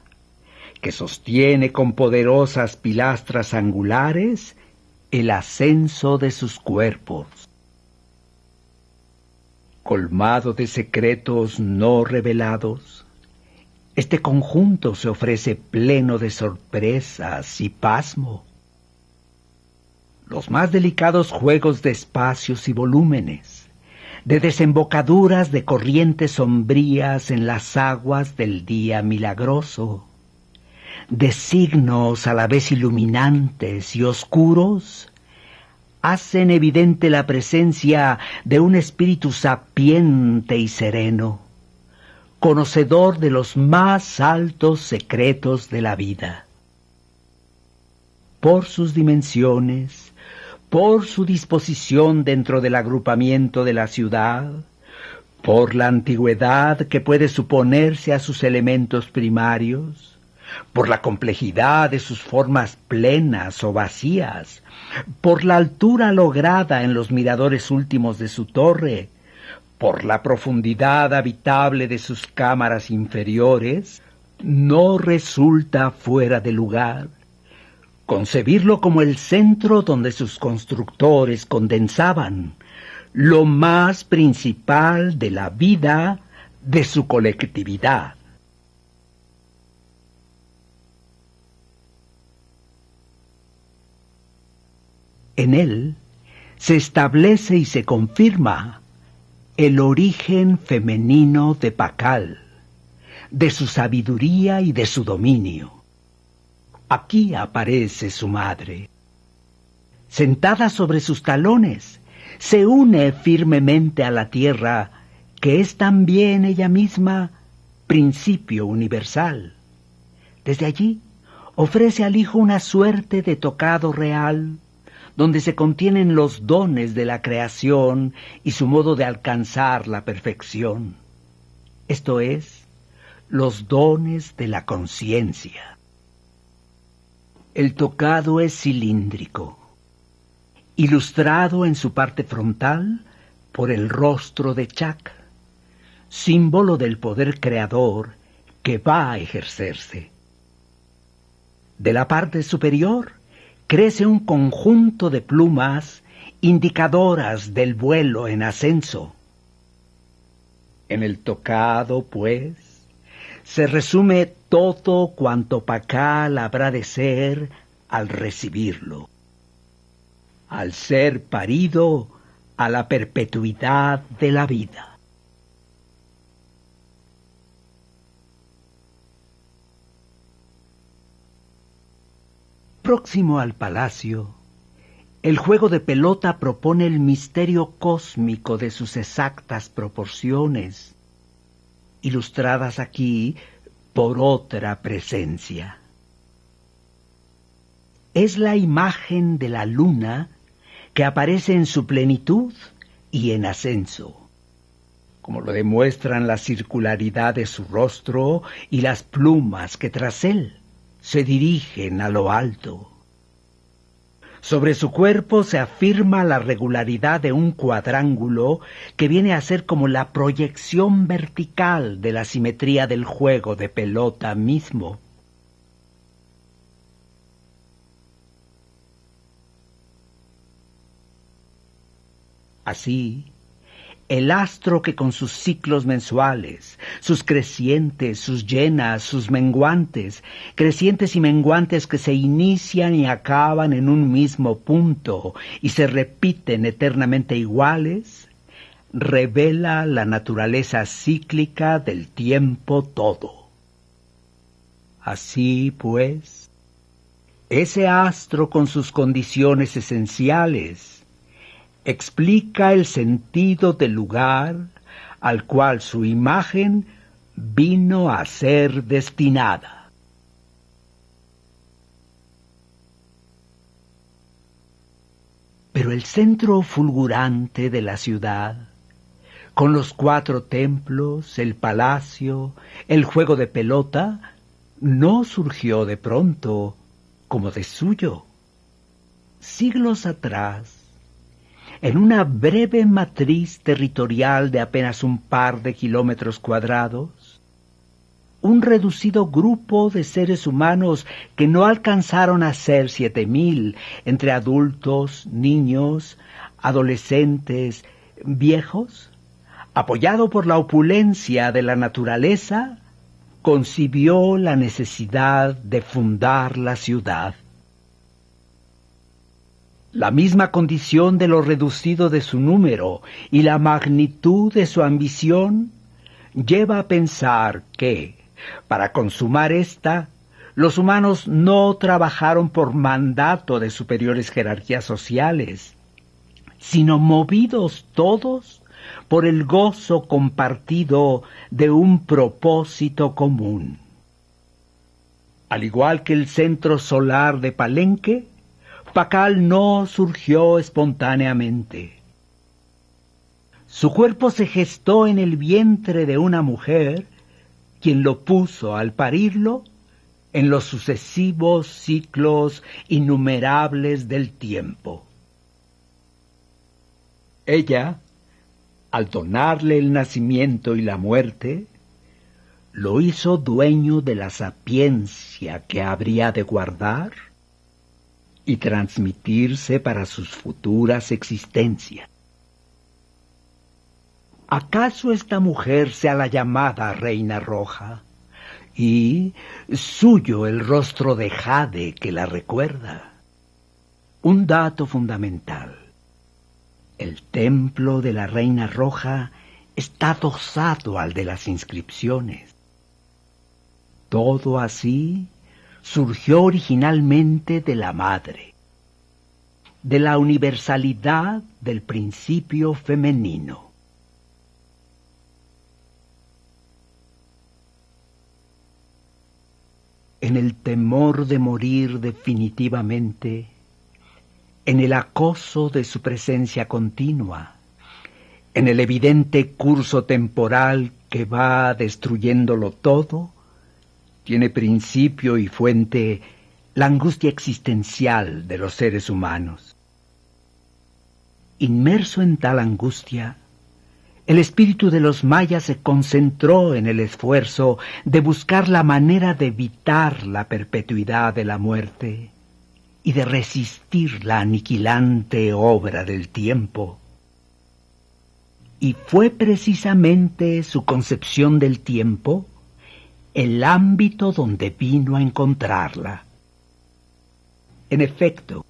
que sostiene con poderosas pilastras angulares el ascenso de sus cuerpos. Colmado de secretos no revelados, este conjunto se ofrece pleno de sorpresas y pasmo. Los más delicados juegos de espacios y volúmenes, de desembocaduras de corrientes sombrías en las aguas del día milagroso, de signos a la vez iluminantes y oscuros, hacen evidente la presencia de un espíritu sapiente y sereno, conocedor de los más altos secretos de la vida. Por sus dimensiones, por su disposición dentro del agrupamiento de la ciudad, por la antigüedad que puede suponerse a sus elementos primarios, por la complejidad de sus formas plenas o vacías, por la altura lograda en los miradores últimos de su torre, por la profundidad habitable de sus cámaras inferiores, no resulta fuera de lugar concebirlo como el centro donde sus constructores condensaban lo más principal de la vida de su colectividad. En él se establece y se confirma el origen femenino de Pakal, de su sabiduría y de su dominio. Aquí aparece su madre. Sentada sobre sus talones, se une firmemente a la tierra, que es también ella misma principio universal. Desde allí ofrece al hijo una suerte de tocado real, donde se contienen los dones de la creación y su modo de alcanzar la perfección. Esto es, los dones de la conciencia. El tocado es cilíndrico, ilustrado en su parte frontal por el rostro de Chak, símbolo del poder creador que va a ejercerse. De la parte superior crece un conjunto de plumas indicadoras del vuelo en ascenso. En el tocado, pues, se resume todo cuanto Pakal habrá de ser al recibirlo, al ser parido a la perpetuidad de la vida. Próximo al palacio, el juego de pelota propone el misterio cósmico de sus exactas proporciones, ilustradas aquí por otra presencia. Es la imagen de la luna que aparece en su plenitud y en ascenso, como lo demuestran la circularidad de su rostro y las plumas que tras él se dirigen a lo alto. Sobre su cuerpo se afirma la regularidad de un cuadrángulo que viene a ser como la proyección vertical de la simetría del juego de pelota mismo. Así, el astro que con sus ciclos mensuales, sus crecientes, sus llenas, sus menguantes, crecientes y menguantes que se inician y acaban en un mismo punto y se repiten eternamente iguales, revela la naturaleza cíclica del tiempo todo. Así pues, ese astro con sus condiciones esenciales explica el sentido del lugar al cual su imagen vino a ser destinada. Pero el centro fulgurante de la ciudad, con los 4 templos, el palacio, el juego de pelota, no surgió de pronto como de suyo. Siglos atrás, en una breve matriz territorial de apenas un par de kilómetros cuadrados, un reducido grupo de seres humanos que no alcanzaron a ser 7,000, entre adultos, niños, adolescentes, viejos, apoyado por la opulencia de la naturaleza, concibió la necesidad de fundar la ciudad. La misma condición de lo reducido de su número y la magnitud de su ambición lleva a pensar que, para consumar esta, los humanos no trabajaron por mandato de superiores jerarquías sociales, sino movidos todos por el gozo compartido de un propósito común. Al igual que el centro solar de Palenque, Pacal no surgió espontáneamente. Su cuerpo se gestó en el vientre de una mujer, quien lo puso al parirlo en los sucesivos ciclos innumerables del tiempo. Ella, al donarle el nacimiento y la muerte, lo hizo dueño de la sapiencia que habría de guardar y transmitirse para sus futuras existencias. ¿Acaso esta mujer sea la llamada Reina Roja? Y suyo el rostro de jade que la recuerda. Un dato fundamental. El templo de la Reina Roja está adosado al de las inscripciones. Todo así surgió originalmente de la madre, de la universalidad del principio femenino. En el temor de morir definitivamente, en el acoso de su presencia continua, en el evidente curso temporal que va destruyéndolo todo, tiene principio y fuente la angustia existencial de los seres humanos. Inmerso en tal angustia, el espíritu de los mayas se concentró en el esfuerzo de buscar la manera de evitar la perpetuidad de la muerte y de resistir la aniquilante obra del tiempo. Y fue precisamente su concepción del tiempo el ámbito donde vino a encontrarla. En efecto,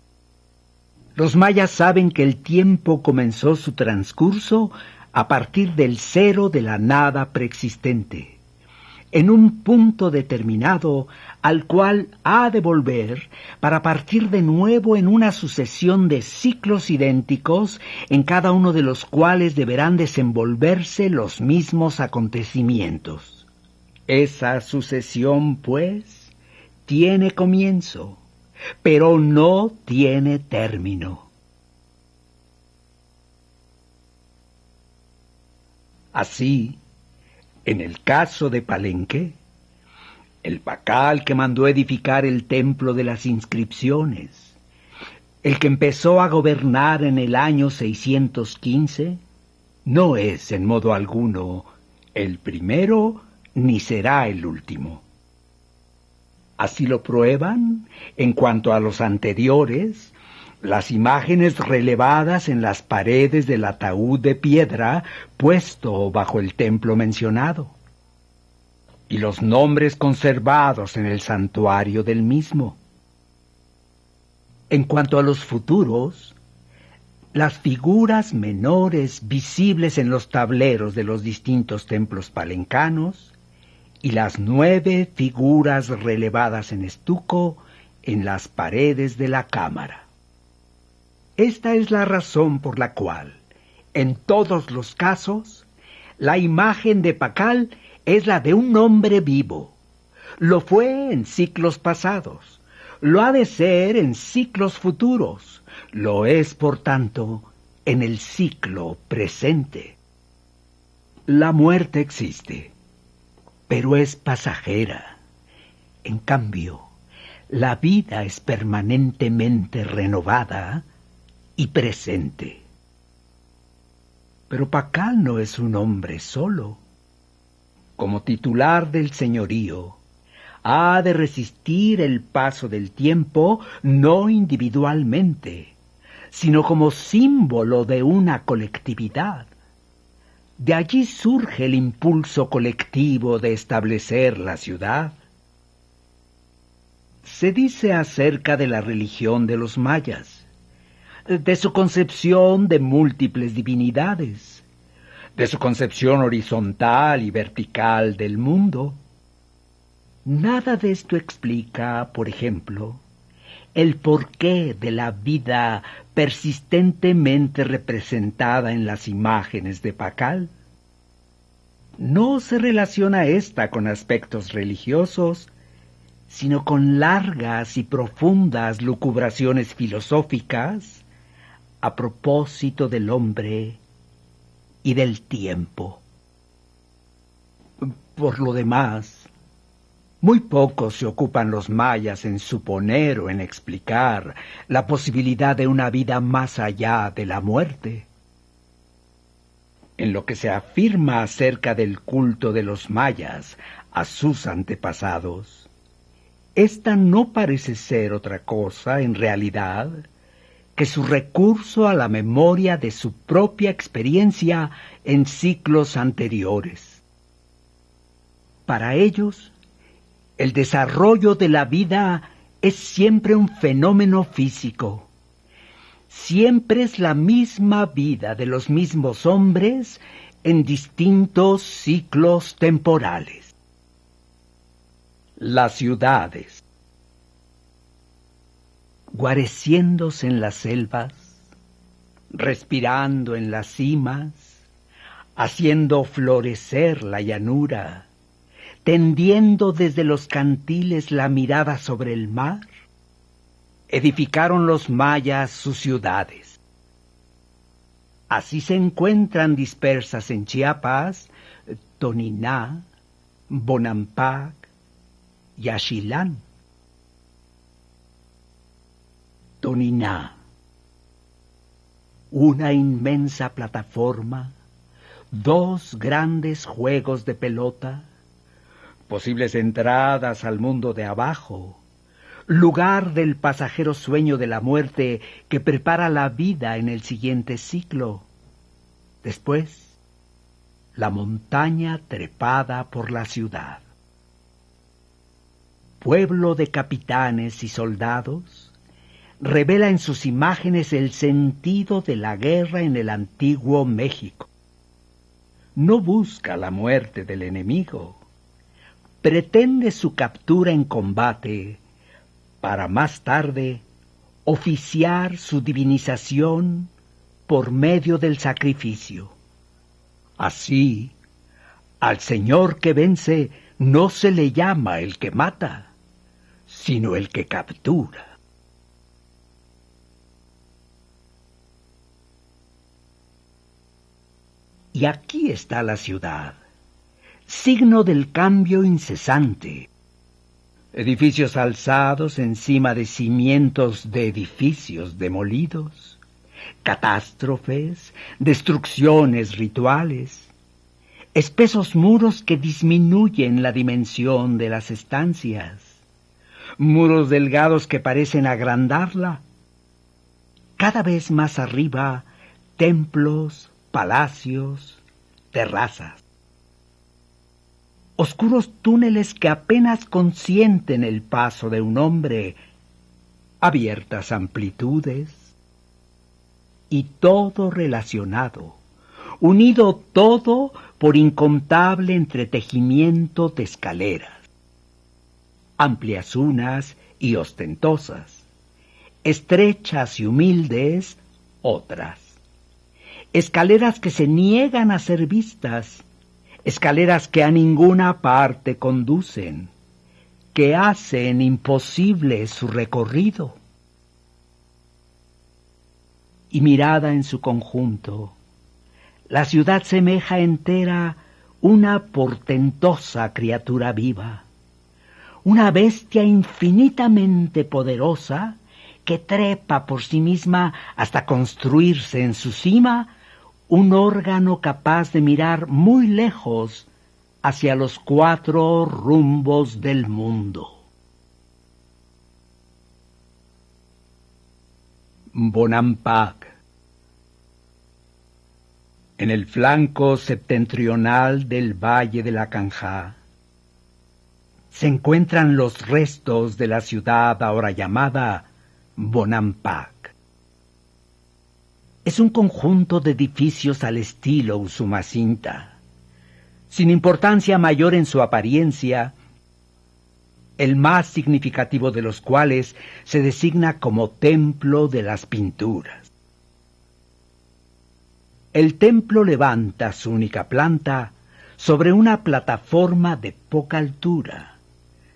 los mayas saben que el tiempo comenzó su transcurso a partir del cero de la nada preexistente, en un punto determinado al cual ha de volver para partir de nuevo en una sucesión de ciclos idénticos en cada uno de los cuales deberán desenvolverse los mismos acontecimientos. Esa sucesión, pues, tiene comienzo, pero no tiene término. Así, en el caso de Palenque, el Pacal que mandó edificar el templo de las inscripciones, el que empezó a gobernar en el año 615, no es en modo alguno el primero ni será el último. Así lo prueban, en cuanto a los anteriores, las imágenes relevadas en las paredes del ataúd de piedra puesto bajo el templo mencionado, y los nombres conservados en el santuario del mismo. En cuanto a los futuros, las figuras menores visibles en los tableros de los distintos templos palencanos y las 9 figuras relevadas en estuco en las paredes de la cámara. Esta es la razón por la cual, en todos los casos, la imagen de Pacal es la de un hombre vivo. Lo fue en ciclos pasados, lo ha de ser en ciclos futuros, lo es, por tanto, en el ciclo presente. La muerte existe, pero es pasajera. En cambio, la vida es permanentemente renovada y presente. Pero Pacal no es un hombre solo. Como titular del señorío, ha de resistir el paso del tiempo no individualmente, sino como símbolo de una colectividad. De allí surge el impulso colectivo de establecer la ciudad. Se dice acerca de la religión de los mayas, de su concepción de múltiples divinidades, de su concepción horizontal y vertical del mundo. Nada de esto explica, por ejemplo, el porqué de la vida persistentemente representada en las imágenes de Pacal. No se relaciona ésta con aspectos religiosos, sino con largas y profundas lucubraciones filosóficas a propósito del hombre y del tiempo. Por lo demás, muy poco se ocupan los mayas en suponer o en explicar la posibilidad de una vida más allá de la muerte. En lo que se afirma acerca del culto de los mayas a sus antepasados, esta no parece ser otra cosa, en realidad, que su recurso a la memoria de su propia experiencia en ciclos anteriores. Para ellos, el desarrollo de la vida es siempre un fenómeno físico. Siempre es la misma vida de los mismos hombres en distintos ciclos temporales. Las ciudades, guareciéndose en las selvas, respirando en las cimas, haciendo florecer la llanura, tendiendo desde los cantiles la mirada sobre el mar, edificaron los mayas sus ciudades. Así se encuentran dispersas en Chiapas, Toniná, Bonampak y Axilán. Toniná, una inmensa plataforma, 2 grandes juegos de pelota, posibles entradas al mundo de abajo, lugar del pasajero sueño de la muerte que prepara la vida en el siguiente ciclo. Después, la montaña trepada por la ciudad. Pueblo de capitanes y soldados, revela en sus imágenes el sentido de la guerra en el antiguo México. No busca la muerte del enemigo, pretende su captura en combate para más tarde oficiar su divinización por medio del sacrificio. Así, al señor que vence no se le llama el que mata, sino el que captura. Y aquí está la ciudad, signo del cambio incesante. Edificios alzados encima de cimientos de edificios demolidos, catástrofes, destrucciones rituales, espesos muros que disminuyen la dimensión de las estancias, muros delgados que parecen agrandarla, cada vez más arriba, templos, palacios, terrazas. Oscuros túneles que apenas consienten el paso de un hombre, abiertas amplitudes, y todo relacionado, unido todo por incontable entretejimiento de escaleras, amplias unas y ostentosas, estrechas y humildes otras, escaleras que se niegan a ser vistas, escaleras que a ninguna parte conducen, que hacen imposible su recorrido. Y mirada en su conjunto, la ciudad semeja entera una portentosa criatura viva, una bestia infinitamente poderosa que trepa por sí misma hasta construirse en su cima un órgano capaz de mirar muy lejos hacia los 4 rumbos del mundo. Bonampak. En el flanco septentrional del valle de la Canjá se encuentran los restos de la ciudad ahora llamada Bonampak. Es un conjunto de edificios al estilo Usumacinta, sin importancia mayor en su apariencia, el más significativo de los cuales se designa como Templo de las Pinturas. El templo levanta su única planta sobre una plataforma de poca altura,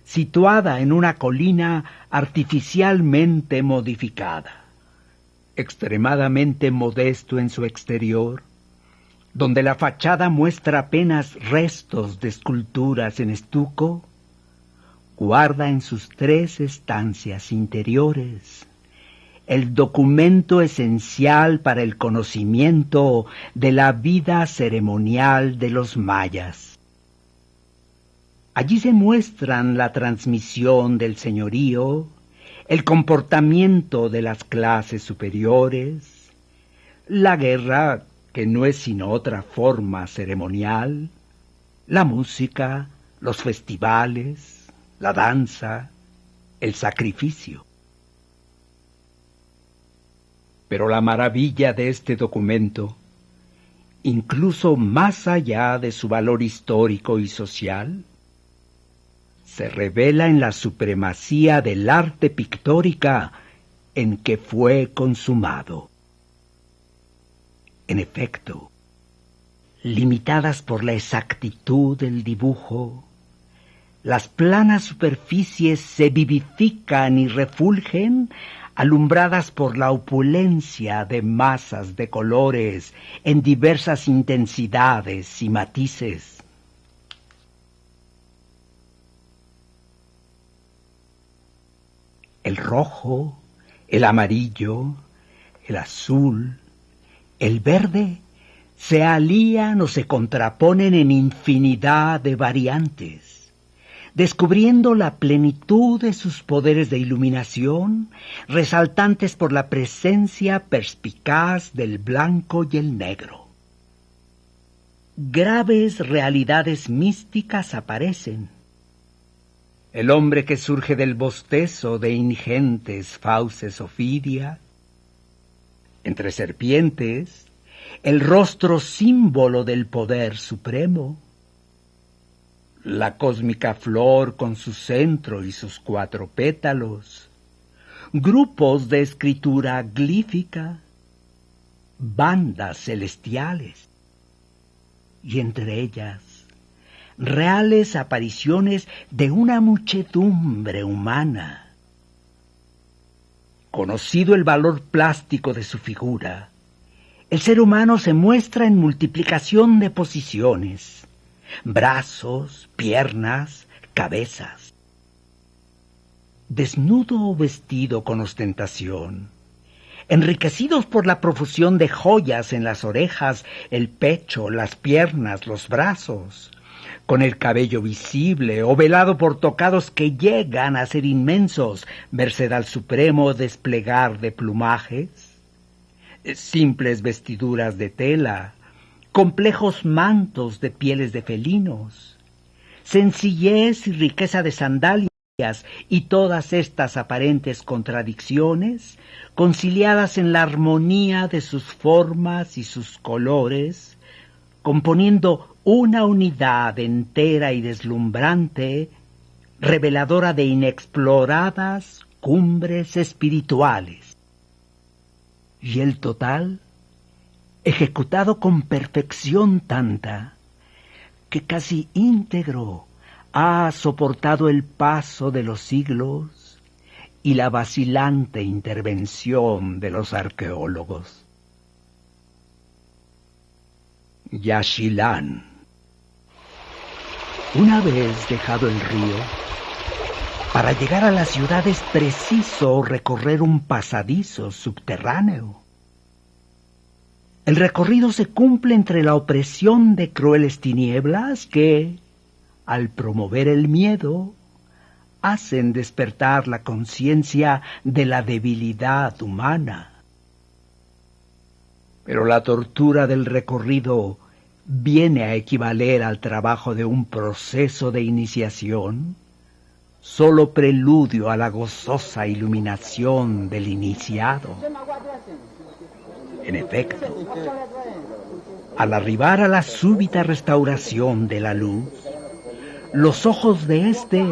situada en una colina artificialmente modificada, extremadamente modesto en su exterior, donde la fachada muestra apenas restos de esculturas en estuco, guarda en sus 3 estancias interiores el documento esencial para el conocimiento de la vida ceremonial de los mayas. Allí se muestran la transmisión del señorío, el comportamiento de las clases superiores, la guerra, que no es sino otra forma ceremonial, la música, los festivales, la danza, el sacrificio. Pero la maravilla de este documento, incluso más allá de su valor histórico y social, se revela en la supremacía del arte pictórica en que fue consumado. En efecto, limitadas por la exactitud del dibujo, las planas superficies se vivifican y refulgen, alumbradas por la opulencia de masas de colores en diversas intensidades y matices. El rojo, el amarillo, el azul, el verde se alían o se contraponen en infinidad de variantes, descubriendo la plenitud de sus poderes de iluminación, resaltantes por la presencia perspicaz del blanco y el negro. Graves realidades místicas aparecen. El hombre que surge del bostezo de ingentes fauces ofidia, entre serpientes, el rostro símbolo del poder supremo, la cósmica flor con su centro y sus 4 pétalos, grupos de escritura glífica, bandas celestiales, y entre ellas, reales apariciones de una muchedumbre humana. Conocido el valor plástico de su figura, el ser humano se muestra en multiplicación de posiciones, brazos, piernas, cabezas. Desnudo o vestido con ostentación, enriquecidos por la profusión de joyas en las orejas, el pecho, las piernas, los brazos, con el cabello visible o velado por tocados que llegan a ser inmensos, merced al supremo desplegar de plumajes, simples vestiduras de tela, complejos mantos de pieles de felinos, sencillez y riqueza de sandalias, y todas estas aparentes contradicciones, conciliadas en la armonía de sus formas y sus colores, componiendo una unidad entera y deslumbrante, reveladora de inexploradas cumbres espirituales. Y el total, ejecutado con perfección tanta, que casi íntegro ha soportado el paso de los siglos y la vacilante intervención de los arqueólogos. Yaxchilán. Una vez dejado el río, para llegar a la ciudad es preciso recorrer un pasadizo subterráneo. El recorrido se cumple entre la opresión de crueles tinieblas que, al promover el miedo, hacen despertar la conciencia de la debilidad humana. Pero la tortura del recorrido viene a equivaler al trabajo de un proceso de iniciación, solo preludio a la gozosa iluminación del iniciado. En efecto, al arribar a la súbita restauración de la luz, los ojos de éste,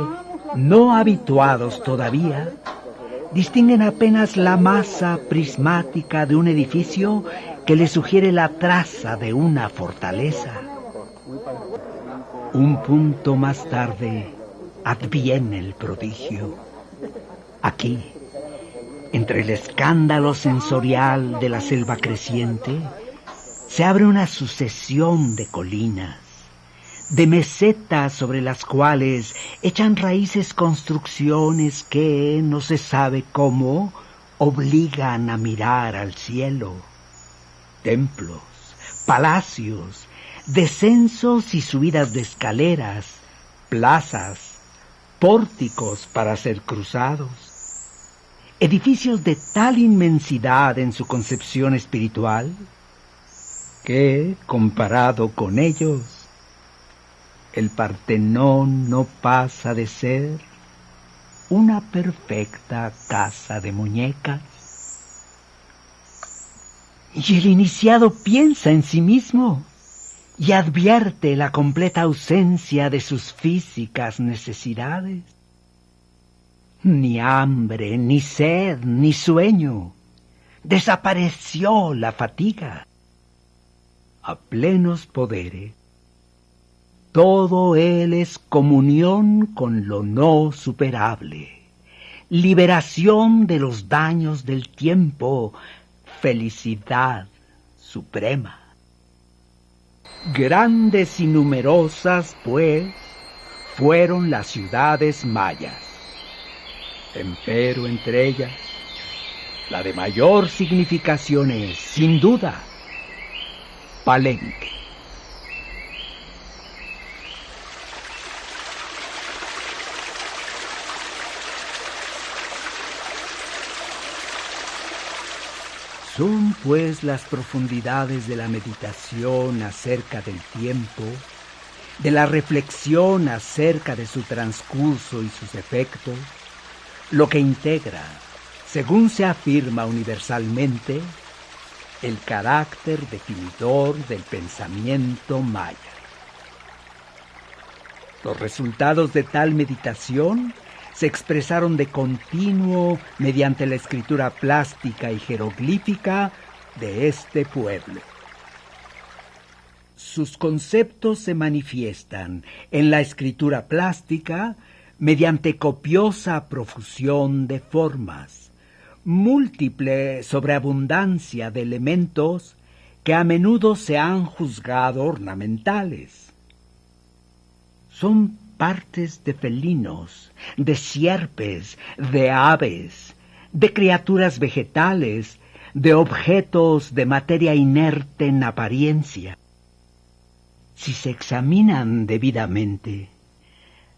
no habituados todavía, distinguen apenas la masa prismática de un edificio que le sugiere la traza de una fortaleza. Un punto más tarde adviene el prodigio. Aquí, entre el escándalo sensorial de la selva creciente, se abre una sucesión de colinas, de mesetas sobre las cuales echan raíces construcciones que, no se sabe cómo, obligan a mirar al cielo. Templos, palacios, descensos y subidas de escaleras, plazas, pórticos para ser cruzados. Edificios de tal inmensidad en su concepción espiritual que, comparado con ellos, el Partenón no pasa de ser una perfecta casa de muñecas. Y el iniciado piensa en sí mismo y advierte la completa ausencia de sus físicas necesidades. Ni hambre, ni sed, ni sueño. Desapareció la fatiga. A plenos poderes, todo él es comunión con lo no superable, liberación de los daños del tiempo, felicidad suprema. Grandes y numerosas, pues, fueron las ciudades mayas. Empero entre ellas, la de mayor significación es, sin duda, Palenque. Son, pues, las profundidades de la meditación acerca del tiempo, de la reflexión acerca de su transcurso y sus efectos, lo que integra, según se afirma universalmente, el carácter definidor del pensamiento maya. Los resultados de tal meditación se expresaron de continuo mediante la escritura plástica y jeroglífica de este pueblo. Sus conceptos se manifiestan en la escritura plástica mediante copiosa profusión de formas, múltiple sobreabundancia de elementos que a menudo se han juzgado ornamentales. Son partes de felinos, de sierpes, de aves, de criaturas vegetales, de objetos de materia inerte en apariencia. Si se examinan debidamente,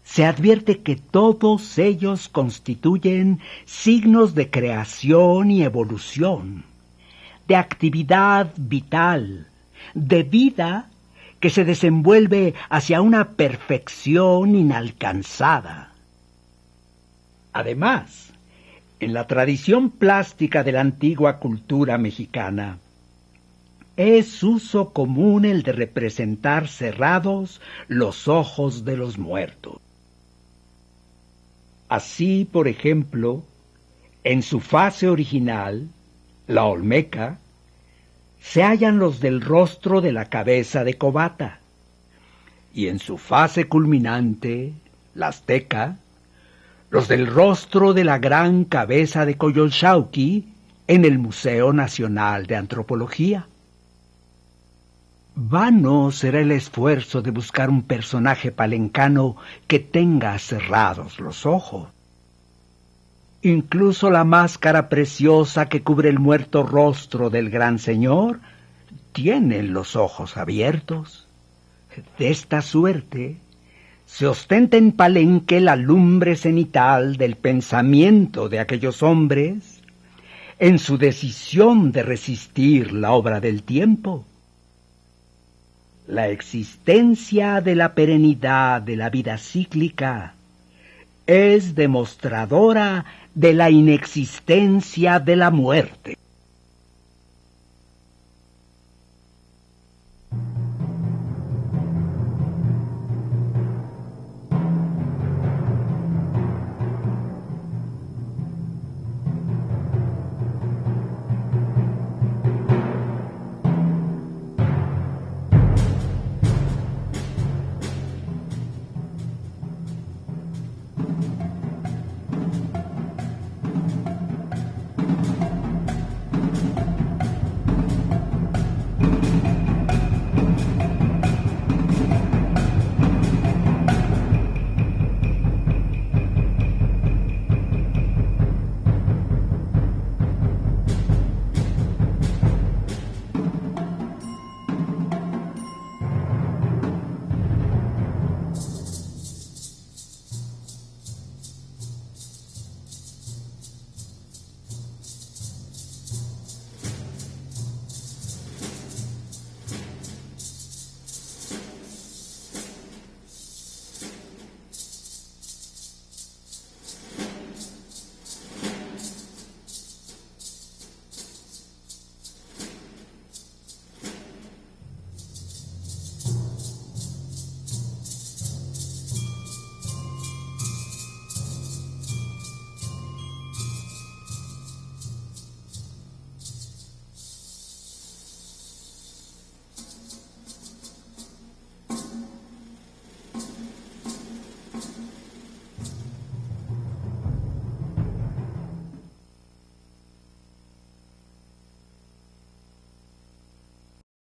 se advierte que todos ellos constituyen signos de creación y evolución, de actividad vital, de vida que se desenvuelve hacia una perfección inalcanzada. Además, en la tradición plástica de la antigua cultura mexicana, es uso común el de representar cerrados los ojos de los muertos. Así, por ejemplo, en su fase original, la olmeca, se hallan los del rostro de la cabeza de Cobata, y en su fase culminante, la azteca, los del rostro de la gran cabeza de Coyolxauhqui en el Museo Nacional de Antropología. Vano será el esfuerzo de buscar un personaje palencano que tenga cerrados los ojos. Incluso la máscara preciosa que cubre el muerto rostro del gran señor tiene los ojos abiertos. De esta suerte, se ostenta en Palenque la lumbre cenital del pensamiento de aquellos hombres en su decisión de resistir la obra del tiempo. La existencia de la perenidad de la vida cíclica es demostradora de la inexistencia de la muerte.